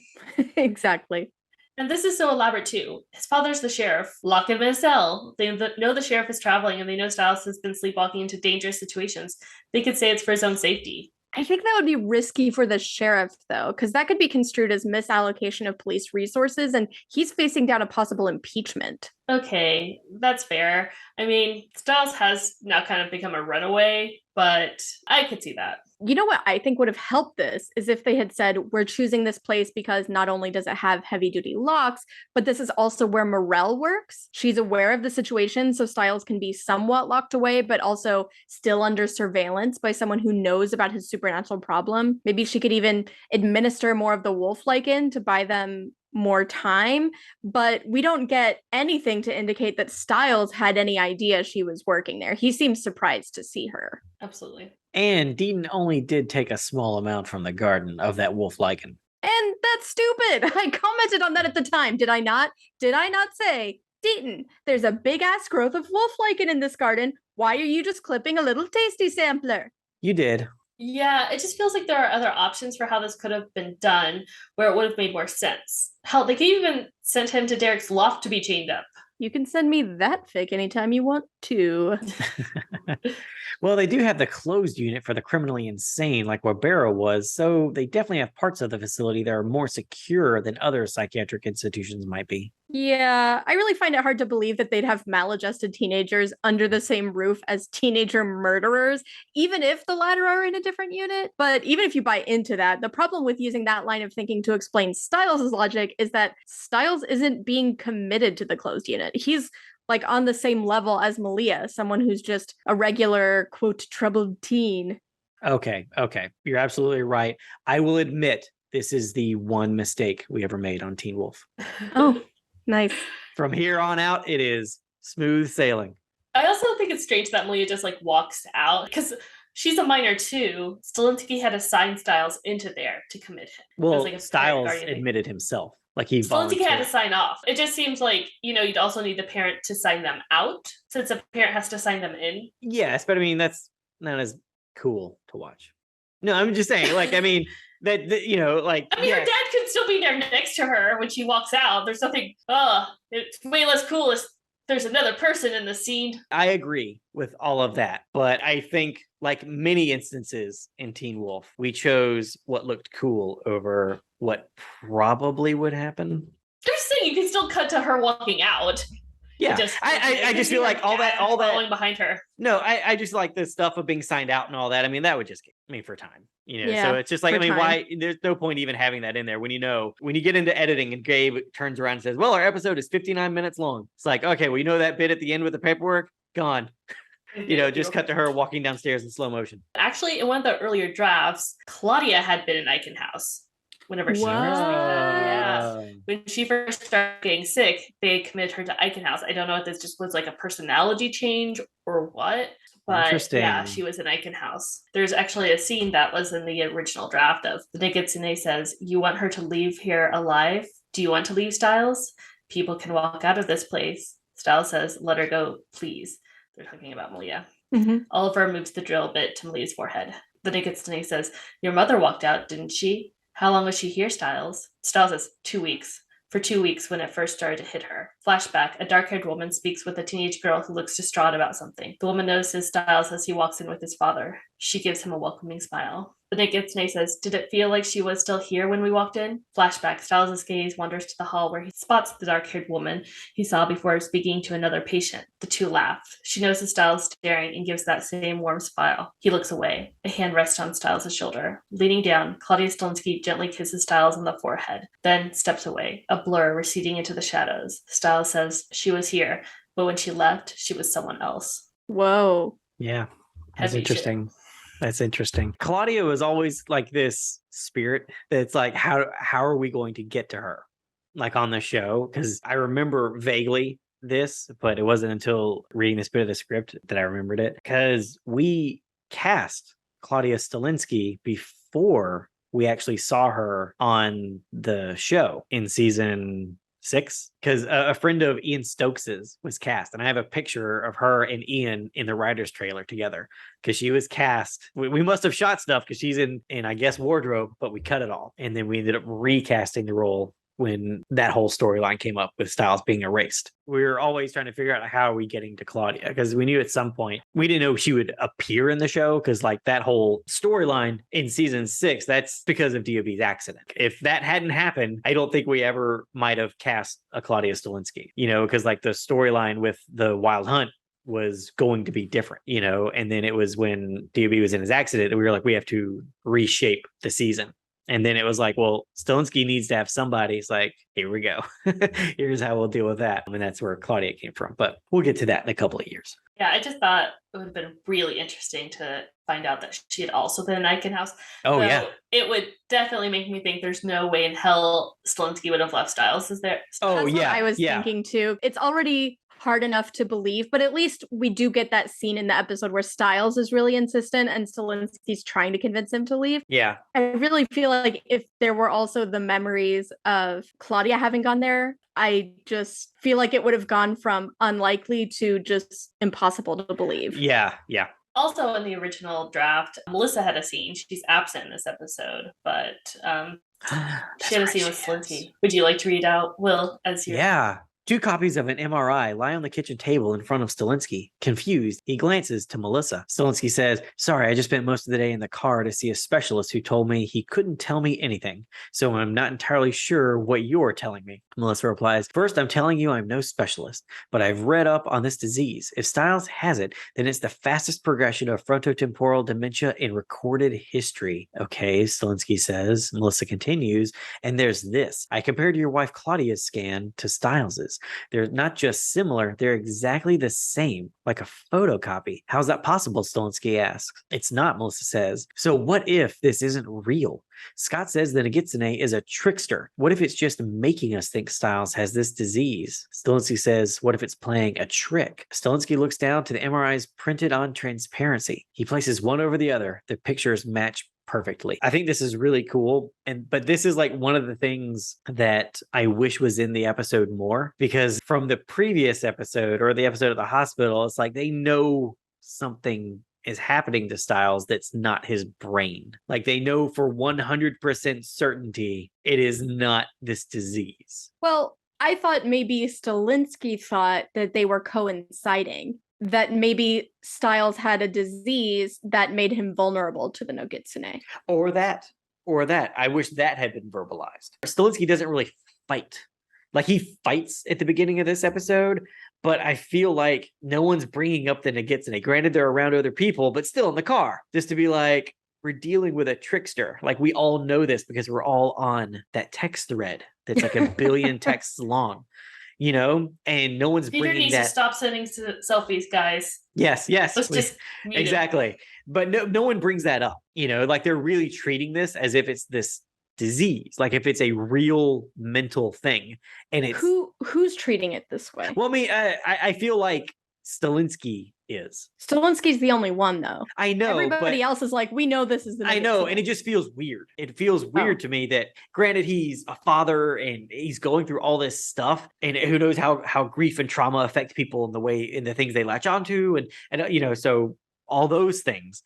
S2: Exactly.
S4: And this is so elaborate too. His father's the sheriff. Lock him in a cell. They know the sheriff is traveling and they know Stiles has been sleepwalking into dangerous situations. They could say it's for his own safety.
S2: I think that would be risky for the sheriff, though, because that could be construed as misallocation of police resources, and he's facing down a possible impeachment.
S4: Okay, that's fair. I mean, Stiles has now kind of become a runaway, but I could see that.
S2: You know what I think would have helped this is if they had said, we're choosing this place because not only does it have heavy duty locks, but this is also where Morel works. She's aware of the situation, so Stiles can be somewhat locked away, but also still under surveillance by someone who knows about his supernatural problem. Maybe she could even administer more of the wolf lichen to buy them more time, but we don't get anything to indicate that Stiles had any idea she was working there. He seems surprised to see her.
S4: Absolutely.
S3: And Deaton only did take a small amount from the garden of that wolf lichen.
S2: And that's stupid. I commented on that at the time, did I not? Did I not say, Deaton, there's a big ass growth of wolf lichen in this garden. Why are you just clipping a little tasty sampler?
S3: You did.
S4: Yeah, it just feels like there are other options for how this could have been done where it would have made more sense. Hell, they could even send him to Derek's loft to be chained up.
S2: You can send me that fic anytime you want to.
S3: Well, they do have the closed unit for the criminally insane, like where Barrow was, so they definitely have parts of the facility that are more secure than other psychiatric institutions might be.
S2: Yeah, I really find it hard to believe that they'd have maladjusted teenagers under the same roof as teenager murderers, even if the latter are in a different unit. But even if you buy into that, the problem with using that line of thinking to explain Stiles' logic is that Stiles isn't being committed to the closed unit. He's like on the same level as Malia, someone who's just a regular, quote, troubled teen.
S3: Okay. You're absolutely right. I will admit this is the one mistake we ever made on Teen Wolf.
S2: Oh, nice.
S3: From here on out, it is smooth sailing.
S4: I also think it's strange that Malia just like walks out because she's a minor too. Stilinski had assigned Stiles into there to commit him.
S3: Well,
S4: like
S3: Stiles admitted himself. Like he
S4: Stilinski had to
S3: volunteered.
S4: sign off. It just seems like, you'd also need the parent to sign them out since a parent has to sign them in.
S3: Yes, but I mean, that's not as cool to watch. No, I'm just saying, like, I mean, that like.
S4: I mean,
S3: yeah.
S4: her dad could still be there next to her when she walks out. There's nothing, it's way less cool if there's another person in the scene.
S3: I agree with all of that, but I think, like many instances in Teen Wolf, we chose what looked cool over what probably would happen.
S4: Just saying, you can still cut to her walking out.
S3: Yeah, I just feel like all that
S4: following behind her.
S3: No, I just like the stuff of being signed out and all that. I mean, that would just get me for time,
S2: Yeah,
S3: so it's just like, I mean,
S2: time.
S3: why? There's no point even having that in there when you get into editing and Gabe turns around and says, well, our episode is 59 minutes long. It's like, okay, well, that bit at the end with the paperwork, gone. Just cut to her walking downstairs in slow motion.
S4: Actually, in one of the earlier drafts, Claudia had been in Eichen House. Whenever she
S2: What?
S4: when she first started getting sick, they committed her to Eichen House. I don't know if this just was like a personality change or what, but
S3: Interesting.
S4: yeah, she was in Eichen House. There's actually a scene that was in the original draft of the Nogitsune says, "You want her to leave here alive? Do you want to leave, Stiles? People can walk out of this place." Stiles says, "Let her go, please." They're talking about Malia.
S2: Mm-hmm.
S4: Oliver moves the drill bit to Malia's forehead. The Nogitsune says, "Your mother walked out, didn't she? How long was she here, Stiles?" Stiles says, 2 weeks. For 2 weeks when it first started to hit her. Flashback, a dark-haired woman speaks with a teenage girl who looks distraught about something. The woman notices Stiles as he walks in with his father. She gives him a welcoming smile. The Nogitsune says, "Did it feel like she was still here when we walked in?" Flashback, Stiles' gaze wanders to the hall where he spots the dark-haired woman he saw before speaking to another patient. The two laugh. She notices Stiles staring and gives that same warm smile. He looks away. A hand rests on Stiles' shoulder. Leaning down, Claudia Stilinski gently kisses Stiles on the forehead, then steps away, a blur receding into the shadows. Stiles says, "She was here, but when she left, she was someone else."
S2: Whoa.
S3: Yeah, that's
S4: Heavy
S3: interesting. That's interesting. Claudia was always like this spirit that's like, how are we going to get to her? Like on the show? Because I remember vaguely this, but it wasn't until reading this bit of the script that I remembered it. Because we cast Claudia Stilinski before we actually saw her on the show in season 6, because a friend of Ian Stokes's was cast, and I have a picture of her and Ian in the writer's trailer together because she was cast. We must have shot stuff because she's in I guess wardrobe, but we cut it all, and then we ended up recasting the role when that whole storyline came up with Stiles being erased. We were always trying to figure out how are we getting to Claudia, because we knew at some point we didn't know she would appear in the show, because like that whole storyline in season 6, that's because of DOB's accident. If that hadn't happened, I don't think we ever might have cast a Claudia Stilinski, because like the storyline with the Wild Hunt was going to be different, and then it was when DOB was in his accident that we were like, we have to reshape the season. And then it was like, well, Stilinski needs to have somebody. It's like, here we go. Here's how we'll deal with that. And that's where Claudia came from. But we'll get to that in a couple of years.
S4: Yeah, I just thought it would have been really interesting to find out that she had also been in Icon House.
S3: Oh,
S4: so
S3: yeah.
S4: It would definitely make me think there's no way in hell Stilinski would have left Stiles. Is there?
S3: Oh,
S2: That's
S3: yeah.
S2: what I was thinking too. It's already hard enough to believe, but at least we do get that scene in the episode where Stiles is really insistent and Stilinski's trying to convince him to leave.
S3: Yeah.
S2: I really feel like if there were also the memories of Claudia having gone there, I just feel like it would have gone from unlikely to just impossible to believe.
S3: Yeah.
S4: Also, in the original draft, Melissa had a scene. She's absent in this episode, but she had a scene with Stilinski. Would you like to read out, Will, as your...
S3: Yeah. 2 copies of an MRI lie on the kitchen table in front of Stilinski. Confused, he glances to Melissa. Stilinski says, sorry, I just spent most of the day in the car to see a specialist who told me he couldn't tell me anything, so I'm not entirely sure what you're telling me. Melissa replies, first, I'm telling you I'm no specialist, but I've read up on this disease. If Stiles has it, then it's the fastest progression of frontotemporal dementia in recorded history. Okay, Stilinski says. Melissa continues, and there's this. I compared your wife Claudia's scan to Stiles's. They're not just similar, they're exactly the same, like a photocopy. How's that possible? Stilinski asks. It's not, Melissa says. So what if this isn't real? Scott says that Nogitsune is a trickster. What if it's just making us think Stiles has this disease? Stilinski says, what if it's playing a trick? Stilinski looks down to the MRIs printed on transparency. He places one over the other. The pictures match perfectly. I think this is really cool. But this is like one of the things that I wish was in the episode more, because from the previous episode or the episode at the hospital, it's like they know something is happening to Stiles that's not his brain. Like they know for 100% certainty it is not this disease.
S2: Well, I thought maybe Stilinski thought that they were coinciding, that maybe Stiles had a disease that made him vulnerable to the Nogitsune.
S3: Or that. I wish that had been verbalized. Stilinski doesn't really fight. Like he fights at the beginning of this episode, but I feel like no one's bringing up the Nogitsune. Granted, they're around other people, but still in the car. Just to be like, we're dealing with a trickster. Like we all know this because we're all on that text thread that's like a billion texts long. And no one's
S4: Peter
S3: bringing
S4: needs
S3: that.
S4: to stop sending selfies, guys.
S3: Yes.
S4: Let's just
S3: exactly. But no one brings that up. Like they're really treating this as if it's this disease, like if it's a real mental thing. And it's
S2: who's treating it this way?
S3: Well, I mean, I feel like Stilinski is.
S2: Stilinski's the only one, though.
S3: I know.
S2: Everybody else is like, we know this is the Nogitsune.
S3: I know, and it just feels weird. It feels weird to me that, granted, he's a father and he's going through all this stuff, and who knows how grief and trauma affect people in the things they latch onto, and so all those things.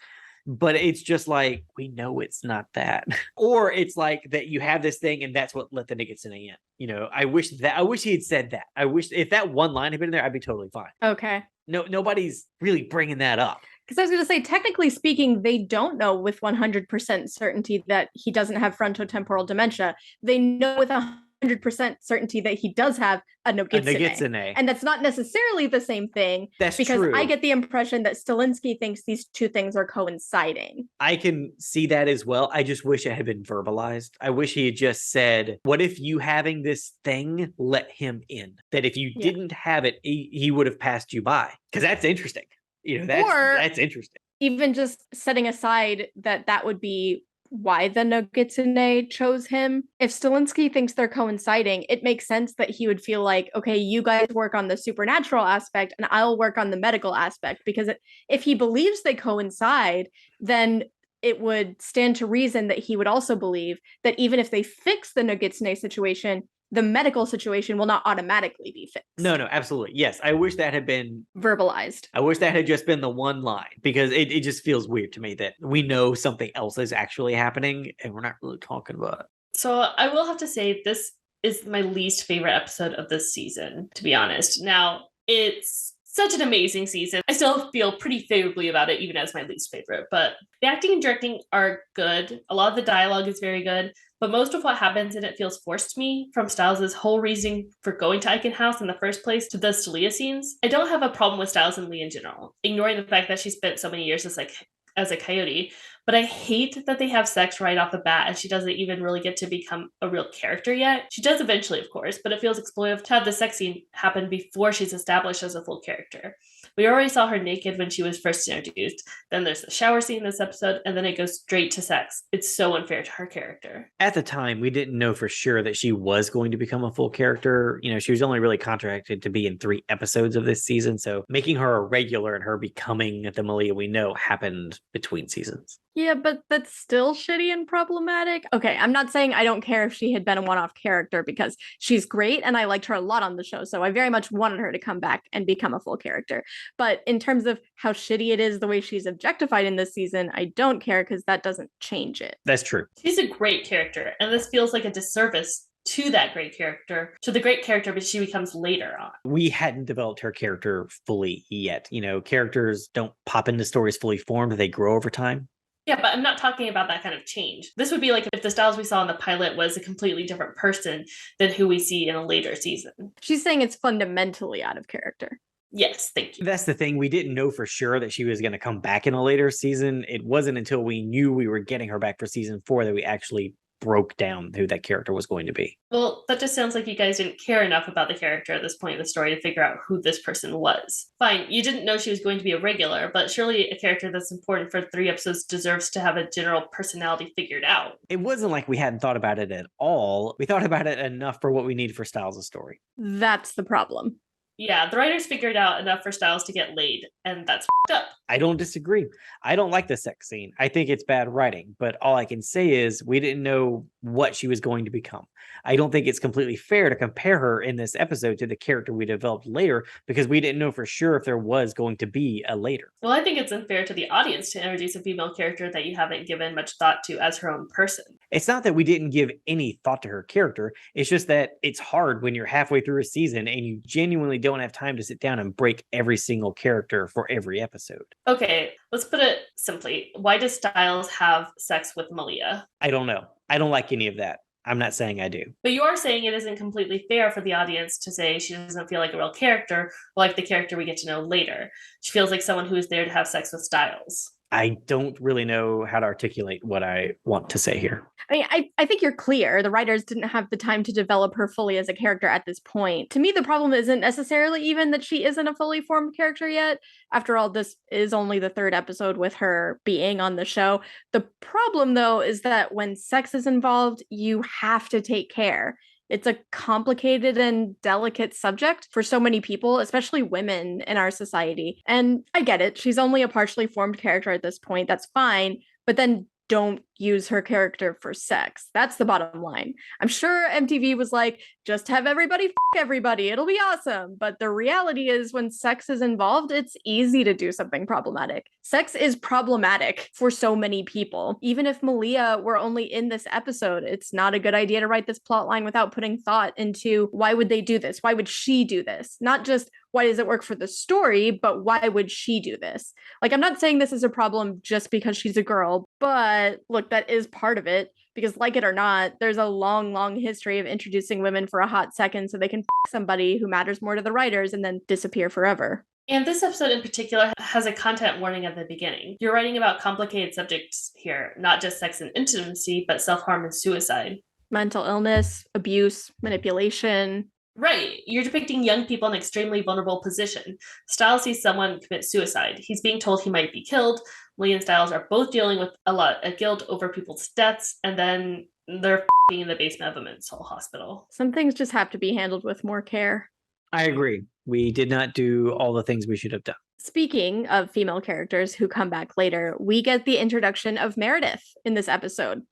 S3: But it's just like, we know it's not that. Or it's like that you have this thing and that's what let the Nogitsune in. I wish he had said that. I wish if that one line had been in there, I'd be totally fine.
S2: Okay.
S3: No, nobody's really bringing that up.
S2: Because I was going to say, technically speaking, they don't know with 100% certainty that he doesn't have frontotemporal dementia. They know with 100% certainty that he does have a Nogitsune. And that's not necessarily the same thing.
S3: That's
S2: because
S3: true.
S2: I get the impression that Stilinski thinks these two things are coinciding.
S3: I can see that as well. I just wish it had been verbalized. I wish he had just said, what if you having this thing let him in? That if you didn't have it, he would have passed you by. Because that's interesting. That's interesting.
S2: even just setting aside that would be why the Nogitsune chose him. If Stilinski thinks they're coinciding, it makes sense that he would feel like, okay, you guys work on the supernatural aspect and I'll work on the medical aspect. Because if he believes they coincide, then it would stand to reason that he would also believe that even if they fix the Nogitsune situation, the medical situation will not automatically be fixed.
S3: No, absolutely. Yes. I wish that had been
S2: verbalized.
S3: I wish that had just been the one line, because it just feels weird to me that we know something else is actually happening and we're not really talking about it.
S4: So I will have to say this is my least favorite episode of this season, to be honest. Now, it's such an amazing season. I still feel pretty favorably about it, even as my least favorite. But the acting and directing are good. A lot of the dialogue is very good. But most of what happens in it feels forced to me, from Stiles' whole reasoning for going to Icon House in the first place to the Leah scenes. I don't have a problem with Stiles and Lee in general, ignoring the fact that she spent so many years as a coyote. But I hate that they have sex right off the bat and she doesn't even really get to become a real character yet. She does eventually, of course, but it feels exploitive to have the sex scene happen before she's established as a full character. We already saw her naked when she was first introduced. Then there's the shower scene in this episode, and then it goes straight to sex. It's so unfair to her character.
S3: At the time, we didn't know for sure that she was going to become a full character. You know, she was only really contracted to be in 3 episodes of this season. So making her a regular and her becoming the Malia we know happened between seasons.
S2: Yeah, but that's still shitty and problematic. Okay, I'm not saying I don't care if she had been a one-off character, because she's great and I liked her a lot on the show. So I very much wanted her to come back and become a full character. But in terms of how shitty it is the way she's objectified in this season, I don't care, because that doesn't change it.
S3: That's true.
S4: She's a great character, and this feels like a disservice to that great character, to the great character, but she becomes later on.
S3: We hadn't developed her character fully yet. You know, characters don't pop into stories fully formed, they grow over time.
S4: Yeah, but I'm not talking about that kind of change. This would be like if the Stiles we saw in the pilot was a completely different person than who we see in a later season.
S2: She's saying it's fundamentally out of character.
S4: Yes, thank you.
S3: That's the thing. We didn't know for sure that she was going to come back in a later season. It wasn't until we knew we were getting her back for season 4 that we actually broke down who that character was going to be.
S4: Well, that just sounds like you guys didn't care enough about the character at this point in the story to figure out who this person was. Fine, you didn't know she was going to be a regular, but surely a character that's important for 3 episodes deserves to have a general personality figured out.
S3: It wasn't like we hadn't thought about it at all. We thought about it enough for what we needed for Stiles' story.
S2: That's the problem.
S4: Yeah, the writers figured out enough for Stiles to get laid, and that's up.
S3: I don't disagree. I don't like the sex scene. I think it's bad writing, but all I can say is we didn't know what she was going to become. I don't think it's completely fair to compare her in this episode to the character we developed later, because we didn't know for sure if there was going to be a later.
S4: Well, I think it's unfair to the audience to introduce a female character that you haven't given much thought to as her own person.
S3: It's not that we didn't give any thought to her character. It's just that it's hard when you're halfway through a season and you genuinely don't have time to sit down and break every single character for every episode.
S4: Okay, let's put it simply. Why does Stiles have sex with Malia?
S3: I don't know. I don't like any of that. I'm not saying I do.
S4: But you are saying it isn't completely fair for the audience to say she doesn't feel like a real character, like the character we get to know later. She feels like someone who is there to have sex with Stiles.
S3: I don't really know how to articulate what I want to say here.
S2: I mean, I think you're clear. The writers didn't have the time to develop her fully as a character at this point. To me, the problem isn't necessarily even that she isn't a fully formed character yet. After all, this is only the 3rd episode with her being on the show. The problem, though, is that when sex is involved, you have to take care. It's a complicated and delicate subject for so many people, especially women in our society. And I get it. She's only a partially formed character at this point. That's fine. But then don't use her character for sex. That's the bottom line. I'm sure MTV was like, just have everybody everybody. It'll be awesome. But the reality is when sex is involved, it's easy to do something problematic. Sex is problematic for so many people. Even if Malia were only in this episode, it's not a good idea to write this plot line without putting thought into why would they do this? Why would she do this? Not just why does it work for the story, but why would she do this? Like, I'm not saying this is a problem just because she's a girl, but look, that is part of it. Because like it or not, there's a long, long history of introducing women for a hot second so they can somebody who matters more to the writers and then disappear forever.
S4: And this episode in particular has a content warning at the beginning. You're writing about complicated subjects here, not just sex and intimacy, but self-harm and suicide.
S2: Mental illness, abuse, manipulation.
S4: Right. You're depicting young people in an extremely vulnerable position. Stiles sees someone commit suicide. He's being told he might be killed. Lee and Stiles are both dealing with a lot of guilt over people's deaths, and then they're in the basement of a mental hospital.
S2: Some things just have to be handled with more care.
S3: I agree. We did not do all the things we should have done.
S2: Speaking of female characters who come back later, we get the introduction of Meredith in this episode.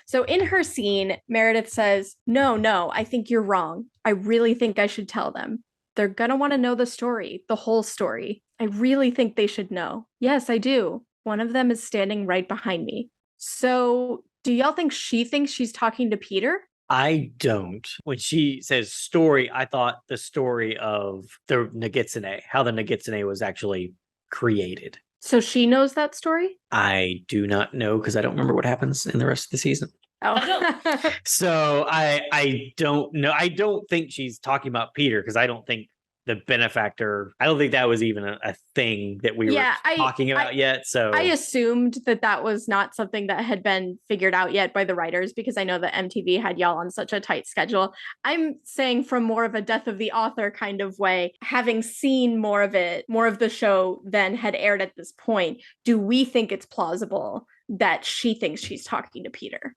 S2: So in her scene, Meredith says, no, I think you're wrong. I really think I should tell them. They're gonna want to know the story, the whole story. I really think they should know. Yes, I do. One of them is standing right behind me. So do y'all think she thinks she's talking to Peter?
S3: I don't. When she says story, I thought the story of the Nogitsune, how the Nogitsune was actually created.
S2: So she knows that story?
S3: I do not know because I don't remember what happens in the rest of the season.
S2: Oh.
S3: So I don't know. I don't think she's talking about Peter because I don't think the benefactor, I don't think that was even a thing that we were talking about yet. So
S2: I assumed that was not something that had been figured out yet by the writers because I know that MTV had y'all on such a tight schedule. I'm saying from more of a death of the author kind of way, having seen more of the show than had aired at this point, do we think it's plausible that she thinks she's talking to Peter?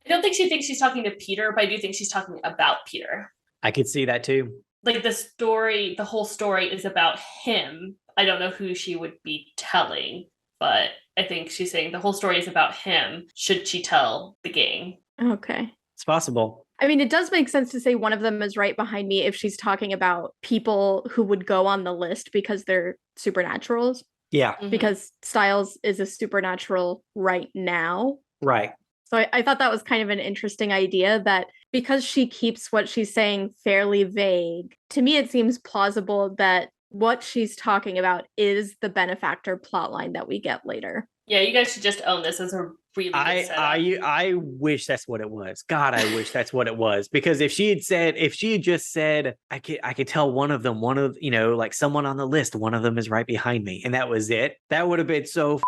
S4: I don't think she thinks she's talking to Peter, but I do think she's talking about Peter.
S3: I could see that too.
S4: Like the whole story is about him. I don't know who she would be telling, but I think she's saying the whole story is about him. Should she tell the gang?
S2: Okay.
S3: It's possible.
S2: I mean, it does make sense to say one of them is right behind me if she's talking about people who would go on the list because they're supernaturals.
S3: Yeah.
S4: Mm-hmm.
S2: Because Stiles is a supernatural right now.
S3: Right.
S2: So I thought that was kind of an interesting idea that because she keeps what she's saying fairly vague, to me it seems plausible that what she's talking about is the benefactor plotline that we get later.
S4: Yeah, you guys should just own this as a really good setup.
S3: I wish that's what it was. God, I wish that's what it was. Because if she had just said, I could tell one of them, like someone on the list, one of them is right behind me, and that was it, that would have been so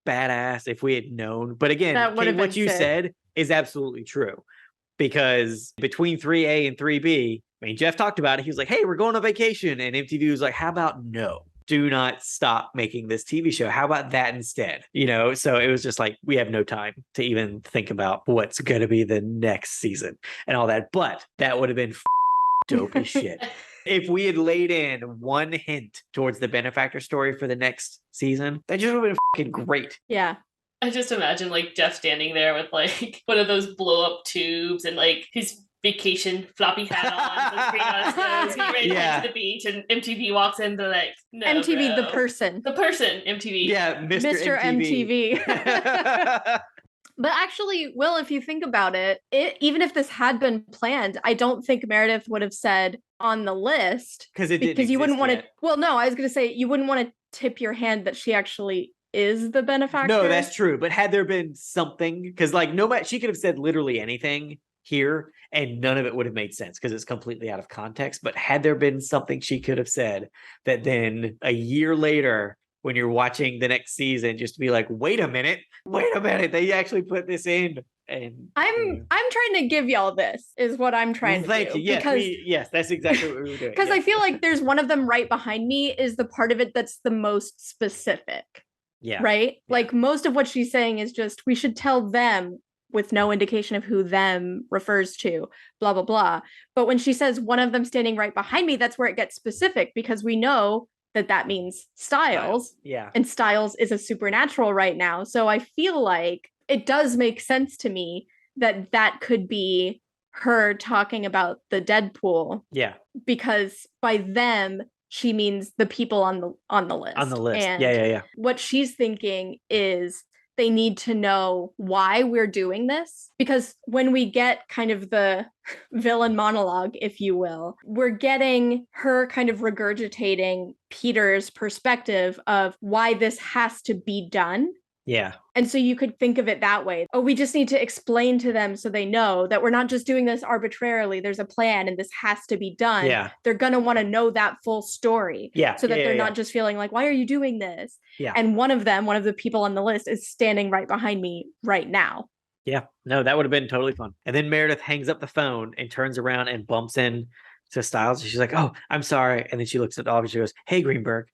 S3: badass if we had known. But again, Kate, what you said is absolutely true. Because between 3A and 3B, I mean, Jeff talked about it. He was like, hey, we're going on vacation. And MTV was like, how about no? Do not stop making this TV show. How about that instead? So it was just like, we have no time to even think about what's going to be the next season and all that. But that would have been dope as shit. If we had laid in one hint towards the benefactor story for the next season, that just would have been fucking great.
S2: Yeah.
S4: I just imagine like Jeff standing there with like one of those blow up tubes and like his vacation floppy hat on, the screen on his nose, getting ready to head to the beach, and MTV walks in. They're like, no,
S2: MTV,
S4: bro.
S2: the person
S4: MTV.
S3: Yeah, Mr.
S2: MTV. But actually, Will, if you think about it, even if this had been planned, I don't think Meredith would have said on the list
S3: because
S2: you wouldn't want to. Well, no, I was going to say you wouldn't want to tip your hand that she actually is the benefactor.
S3: No, that's true. But had there been something, because like she could have said literally anything here, and none of it would have made sense because it's completely out of context. But had there been something she could have said that then a year later, when you're watching the next season, just to be like, wait a minute, they actually put this in. And
S2: I'm trying to give y'all this is what I'm trying to do.
S3: Thank you. Yes, that's exactly what we were doing.
S2: Because I feel like there's one of them right behind me is the part of it that's the most specific.
S3: Yeah.
S2: Right?
S3: Yeah.
S2: Like most of what she's saying is just we should tell them with no indication of who them refers to, blah, blah, blah. But when she says one of them standing right behind me, that's where it gets specific because we know that means Stiles.
S3: Yeah.
S2: And Stiles is a supernatural right now. So I feel like it does make sense to me that could be her talking about the Deadpool.
S3: Yeah.
S2: Because by them, she means the people on the list.
S3: On the list.
S2: And
S3: yeah.
S2: What she's thinking is they need to know why we're doing this. Because when we get kind of the villain monologue, if you will, we're getting her kind of regurgitating Peter's perspective of why this has to be done.
S3: Yeah.
S2: And so you could think of it that way. Oh, we just need to explain to them so they know that we're not just doing this arbitrarily. There's a plan and this has to be done.
S3: Yeah.
S2: They're going to want to know that full story.
S3: Yeah.
S2: So that they're not just feeling like, why are you doing this?
S3: Yeah.
S2: And one of the people on the list is standing right behind me right now.
S3: Yeah. No, that would have been totally fun. And then Meredith hangs up the phone and turns around and bumps in to Stiles. She's like, oh, I'm sorry. And then she looks at Oliver and she goes, hey, Greenberg,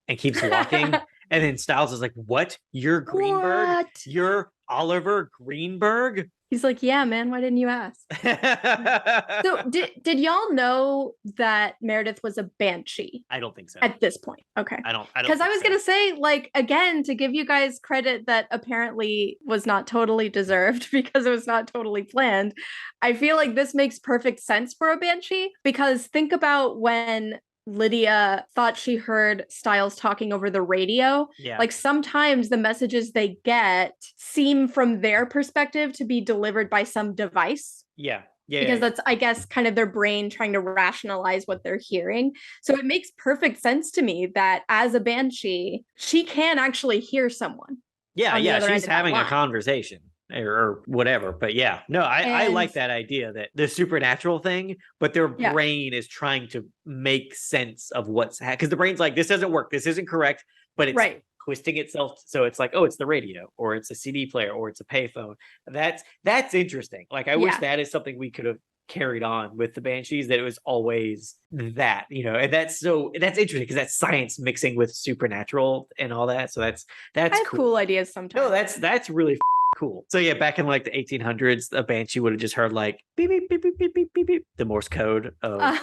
S3: and keeps walking. And then Stiles is like, what? You're Greenberg?
S2: What?
S3: You're Oliver Greenberg?
S2: He's like, yeah, man, why didn't you ask? So did y'all know that Meredith was a banshee
S3: I don't think so.
S2: at this point? Okay.
S3: I don't
S2: Because I was
S3: think
S2: going to say, like, again, to give you guys credit that apparently was not totally deserved because it was not totally planned. I feel like this makes perfect sense for a banshee, because think about when Lydia thought she heard Stiles talking over the radio.
S3: Yeah.
S2: Like, sometimes the messages they get seem from their perspective to be delivered by some device.
S3: Yeah.
S2: Because that's, I guess, kind of their brain trying to rationalize what they're hearing. So it makes perfect sense to me that as a banshee, she can actually hear someone.
S3: Yeah,
S2: She's
S3: she's having a conversation or whatever. But yeah, no, I like that idea that the supernatural thing, but their brain is trying to make sense of what's because the brain's like, this doesn't work, this isn't correct, but it's twisting itself. So it's like, oh, it's the radio, or it's a CD player, or it's a payphone. That's interesting. Like, I wish that is something we could have carried on with the Banshees, that it was always that, and that's interesting because that's science mixing with supernatural and all that. So that's
S2: I have cool ideas sometimes.
S3: No, that's really cool. So yeah, back in like the 1800s, a banshee would have just heard like beep beep beep beep beep beep beep, beep the Morse code of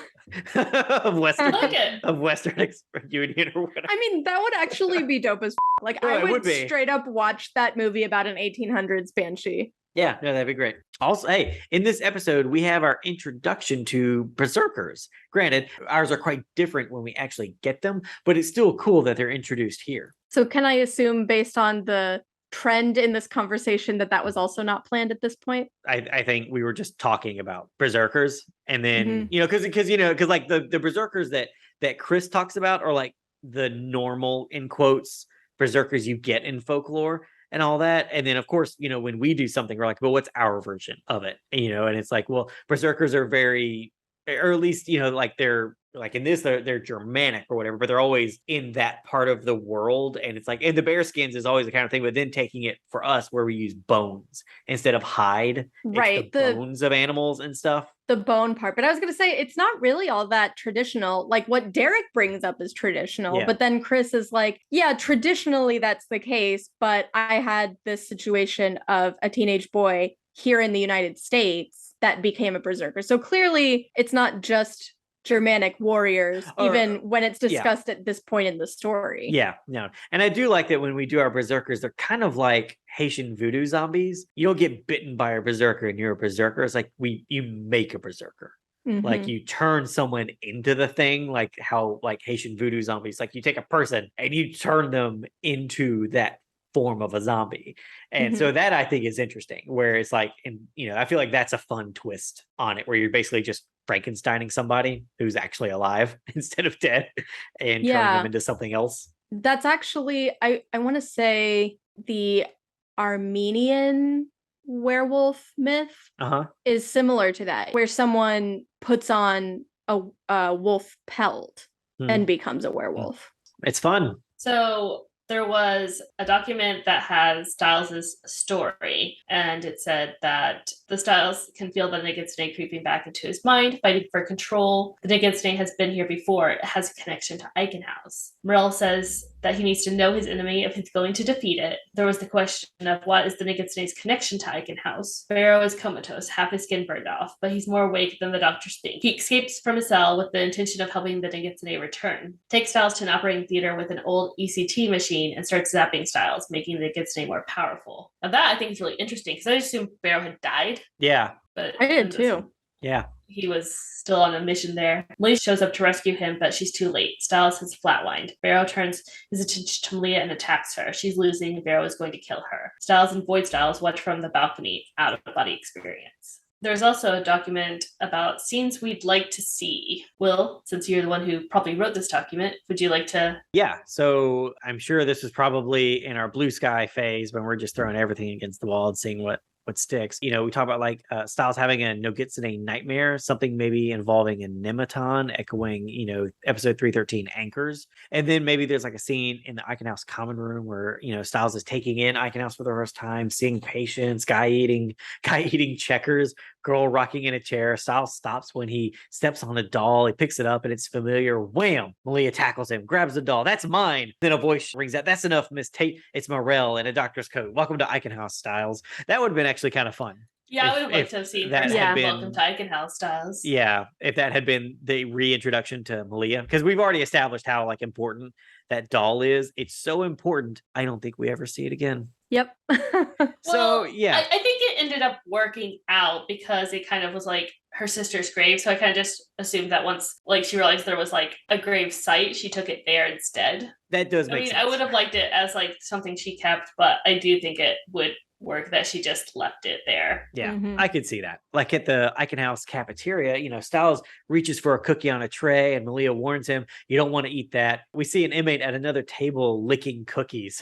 S3: of Western Union or whatever.
S2: I mean, that would actually be dope as like I would straight up watch that movie about an 1800s banshee.
S3: Yeah, no, that'd be great. Also, hey, in this episode, we have our introduction to berserkers. Granted, ours are quite different when we actually get them, but it's still cool that they're introduced here.
S2: So can I assume, based on the trend in this conversation, that was also not planned at this point?
S3: I think we were just talking about berserkers, and then because like the berserkers that Chris talks about are like the normal, in quotes, berserkers you get in folklore and all that. And then of course, when we do something, we're like, well, what's our version of it? And it's like, well, berserkers are very, or at least like they're like in this, they're Germanic or whatever, but they're always in that part of the world. And it's like, and the bear skins is always the kind of thing, but then taking it for us where we use bones instead of hide,
S2: right?
S3: The bones of animals and stuff.
S2: The bone part. But I was going to say, it's not really all that traditional. Like what Derek brings up is traditional, but then Chris is like, yeah, traditionally that's the case. But I had this situation of a teenage boy here in the United States that became a berserker. So clearly it's not just Germanic warriors, even when it's discussed at this point in the story.
S3: Yeah, no. And I do like that when we do our berserkers, they're kind of like Haitian voodoo zombies. You don't get bitten by a berserker and you're a berserker. It's like you make a berserker. Mm-hmm. Like you turn someone into the thing, like how like Haitian voodoo zombies, like you take a person and you turn them into that form of a zombie. And so that I think is interesting, where it's like, and I feel like that's a fun twist on it, where you're basically just Frankensteining somebody who's actually alive instead of dead and turning them into something else.
S2: That's actually, I want to say the Armenian werewolf myth is similar to that, where someone puts on a wolf pelt and becomes a werewolf.
S3: It's fun.
S4: So there was a document that has Stiles' story, and it said that the Stiles can feel the Nogitsune creeping back into his mind, fighting for control. The Nogitsune has been here before. It has a connection to Eichenhaus. Morell says that he needs to know his enemy if he's going to defeat it. There was the question of what is the Nogitsune's connection to Eichenhaus. Barrow is comatose, half his skin burned off, but he's more awake than the doctors think. He escapes from his cell with the intention of helping the Nogitsune return. Takes Stiles to an operating theater with an old ECT machine and starts zapping Stiles, making the Nogitsune more powerful. Now that I think is really interesting, because I assumed Barrow had died.
S3: Yeah.
S4: But
S2: I did too.
S3: Yeah.
S4: He was still on a mission there. Malia shows up to rescue him, but she's too late. Stiles has flatlined. Barrow turns his attention to Malia and attacks her. She's losing. Barrow is going to kill her. Stiles and Void Stiles watch from the balcony, out of body experience. There's also a document about scenes we'd like to see. Will, since you're the one who probably wrote this document, would you like to?
S3: Yeah, so I'm sure this was probably in our blue sky phase when we're just throwing everything against the wall and seeing what what sticks. You know, we talk about like Stiles having a Nogitsune nightmare, something maybe involving a nematon, echoing, you know, episode 313 anchors. And then maybe there's like a scene in the Icon House common room where, you know, Stiles is taking in Icon House for the first time, seeing patients, guy eating checkers, girl rocking in a chair. Stiles stops when he steps on a doll. He picks it up and it's familiar. Wham! Malia tackles him, grabs the doll. That's mine. Then a voice rings out. That's enough, Miss Tate. It's Morel in a doctor's coat. Welcome to Icon House, Stiles. That would have been actually kind of fun.
S4: Yeah, I would have liked to have seen
S3: that
S4: her
S3: had been,
S4: Welcome to Icon House, Stiles.
S3: Yeah, if that had been the reintroduction to Malia, because we've already established how like important that doll is. It's so important. I don't think we ever see it again.
S2: Yep.
S3: So yeah,
S4: I think it ended up working out because it kind of was like her sister's grave. So I kind of just assumed that once like she realized there was like a grave site, she took it there instead.
S3: That does make sense.
S4: I would have liked it as like something she kept, but I do think it would work that she just left it there.
S3: Yeah, I could see that. Like at the Icon House cafeteria, you know, Stiles reaches for a cookie on a tray and Malia warns him, you don't want to eat that. We see an inmate at another table licking cookies.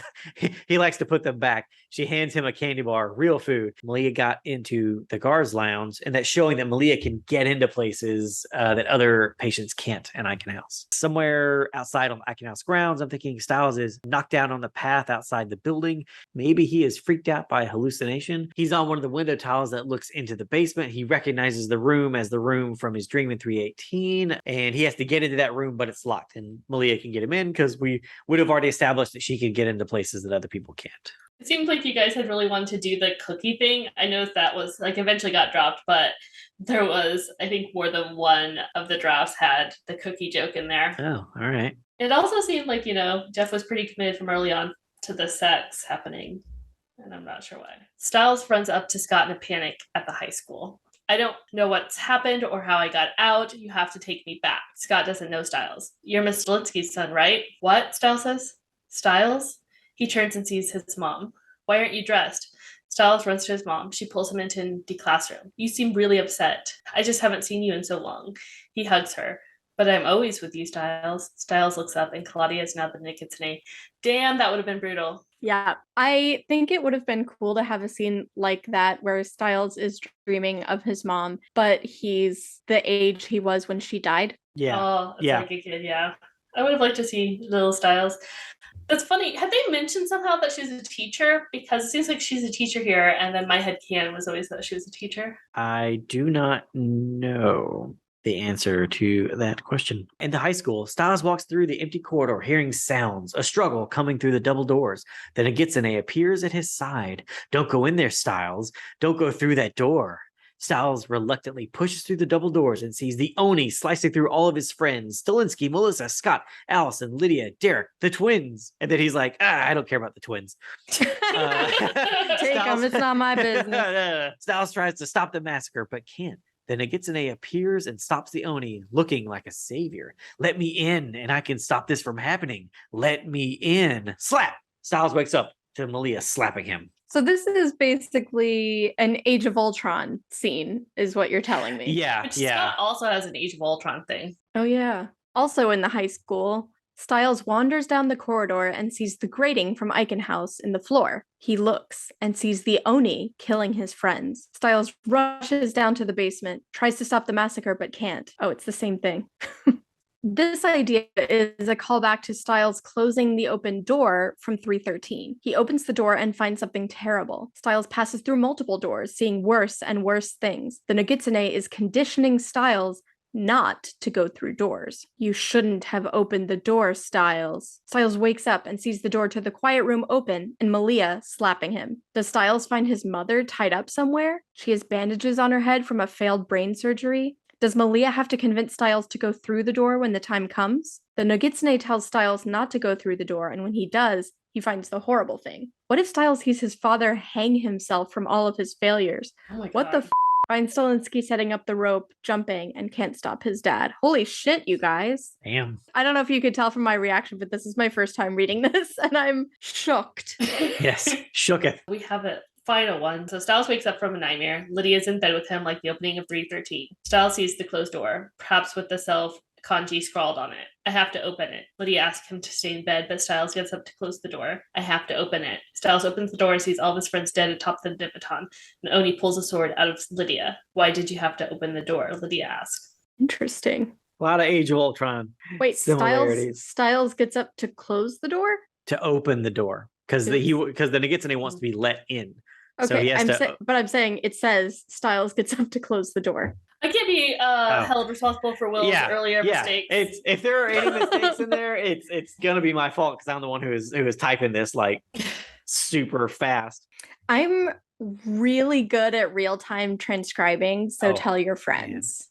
S3: He likes to put them back. She hands him a candy bar, real food. Malia got into the guards lounge, and that's showing that Malia can get into places that other patients can't in Icon House. Somewhere outside on Icon House grounds, I'm thinking Stiles is knocked down on the path outside the building. Maybe he is freaked out by hallucination. He's on one of the window tiles that looks into the basement. He recognizes the room as the room from his dream in 318, and he has to get into that room, but it's locked, and Malia can get him in because we would have already established that she can get into places that other people can't.
S4: It seems like you guys had really wanted to do the cookie thing. I know that was like eventually got dropped, but there was, I think, more than one of the drafts had the cookie joke in there.
S3: Oh, all right.
S4: It also seemed like, you know, Jeff was pretty committed from early on to the sex happening, and I'm not sure why. Stiles runs up to Scott in a panic at the high school. I don't know what's happened or how I got out. You have to take me back. Scott doesn't know Stiles. You're Miss Stilinski's son, right? What? Stiles says. Stiles? He turns and sees his mom. Why aren't you dressed? Stiles runs to his mom. She pulls him into the classroom. You seem really upset. I just haven't seen you in so long. He hugs her. But I'm always with you, Stiles. Stiles looks up and Claudia is now the Nogitsune. Damn, that would have been brutal.
S2: Yeah, I think it would have been cool to have a scene like that where Stiles is dreaming of his mom, but he's the age he was when she died.
S3: Yeah.
S4: Oh, it's like a kid, yeah. I would have liked to see little Stiles. That's funny. Had they mentioned somehow that she's a teacher? Because it seems like she's a teacher here, and then my headcanon was always that she was a teacher.
S3: I do not know the answer to that question. In the high school, Stiles walks through the empty corridor, hearing sounds, a struggle coming through the double doors. Then a Nogitsune appears at his side. Don't go in there, Stiles. Don't go through that door. Stiles reluctantly pushes through the double doors and sees the Oni slicing through all of his friends. Stilinski, Melissa, Scott, Allison, Lydia, Derek, the twins. And then he's like, I don't care about the twins.
S2: Take them, it's not my business.
S3: Stiles tries to stop the massacre, but can't. Then a Nogitsune appears and stops the Oni, looking like a savior. Let me in, and I can stop this from happening. Let me in. Slap! Stiles wakes up to Malia slapping him.
S2: So this is basically an Age of Ultron scene, is what you're telling me.
S3: Yeah,
S4: Which Scott also has an Age of Ultron thing.
S2: Oh, yeah. Also in the high school, Stiles wanders down the corridor and sees the grating from Icon House in the floor. He looks and sees the Oni killing his friends. Stiles rushes down to the basement, tries to stop the massacre, but can't. Oh, it's the same thing. This idea is a callback to Stiles closing the open door from 313. He opens the door and finds something terrible. Stiles passes through multiple doors, seeing worse and worse things. The Nogitsune is conditioning Stiles not to go through doors. You shouldn't have opened the door, Stiles. Stiles wakes up and sees the door to the quiet room open and Malia slapping him. Does Stiles find his mother tied up somewhere? She has bandages on her head from a failed brain surgery. Does Malia have to convince Stiles to go through the door when the time comes? The Nogitsune tells Stiles not to go through the door, and when he does, he finds the horrible thing. What if Stiles sees his father hang himself from all of his failures?
S4: Oh my God.
S2: What the f***? Finds Stilinski setting up the rope, jumping, and can't stop his dad. Holy shit, you guys.
S3: Damn.
S2: I don't know if you could tell from my reaction, but this is my first time reading this, and I'm shocked.
S3: Yes, shooketh.
S4: We have a final one. So Stiles wakes up from a nightmare. Lydia's in bed with him like the opening of 313. Stiles sees the closed door, perhaps with the kanji scrawled on it. I have to open it. Lydia asks him to stay in bed, but Stiles gets up to close the door. I have to open it. Stiles opens the door and sees all of his friends dead atop the Nipiton, and Oni pulls a sword out of Lydia. Why did you have to open the door? Lydia asks.
S2: Interesting.
S3: A lot of Age of Ultron.
S2: Wait,
S3: similarities.
S2: Stiles gets up to close the door?
S3: To open the door. Because then he gets and he wants to be let in.
S2: Okay,
S3: So he has
S2: but I'm saying it says Stiles gets up to close the door.
S4: I can't be held responsible for Will's earlier mistakes.
S3: If there are any mistakes in there, it's gonna be my fault because I'm the one who is typing this like super fast.
S2: I'm really good at real-time transcribing, so tell your friends.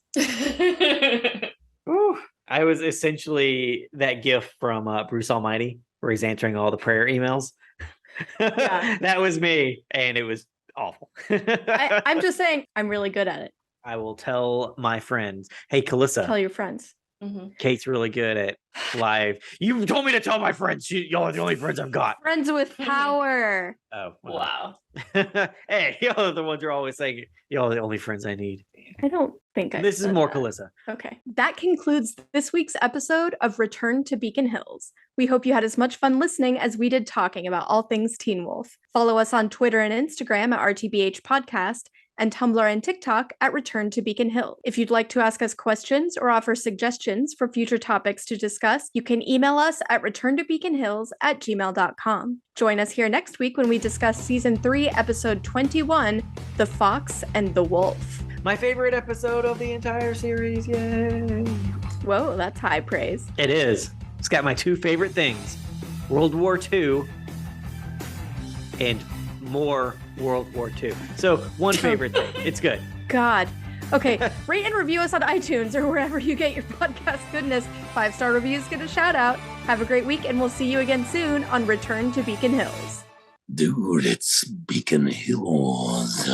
S3: Ooh, I was essentially that GIF from Bruce Almighty where he's answering all the prayer emails.
S2: Yeah.
S3: That was me, and it was awful.
S2: I'm just saying I'm really good at it.
S3: I will tell my friends. Hey, Calissa.
S2: Tell your friends.
S4: Mm-hmm.
S3: Kate's really good at live. You told me to tell my friends. Y'all are the only friends I've got.
S2: Friends with power.
S3: Oh,
S4: wow.
S3: Hey, y'all are the ones who are always saying, y'all are the only friends I need.
S2: I don't think I
S3: This is
S2: said
S3: more
S2: that.
S3: Calissa.
S2: Okay. That concludes this week's episode of Return to Beacon Hills. We hope you had as much fun listening as we did talking about all things Teen Wolf. Follow us on Twitter and Instagram at RTBH Podcast and Tumblr and TikTok at Return to Beacon Hill. If you'd like to ask us questions or offer suggestions for future topics to discuss, you can email us at returntobeaconhills@gmail.com. Join us here next week when we discuss Season 3, Episode 21, The Fox and the Wolf.
S3: My favorite episode of the entire series. Yay.
S2: Whoa, that's high praise.
S3: It is. It's got my two favorite things. World War II and more World War II. So one favorite thing. It's good.
S2: God. Okay, rate and review us on iTunes or wherever you get your podcast goodness. 5-star reviews get a shout out. Have a great week, and we'll see you again soon on Return to Beacon Hills.
S5: Dude, it's Beacon Hills.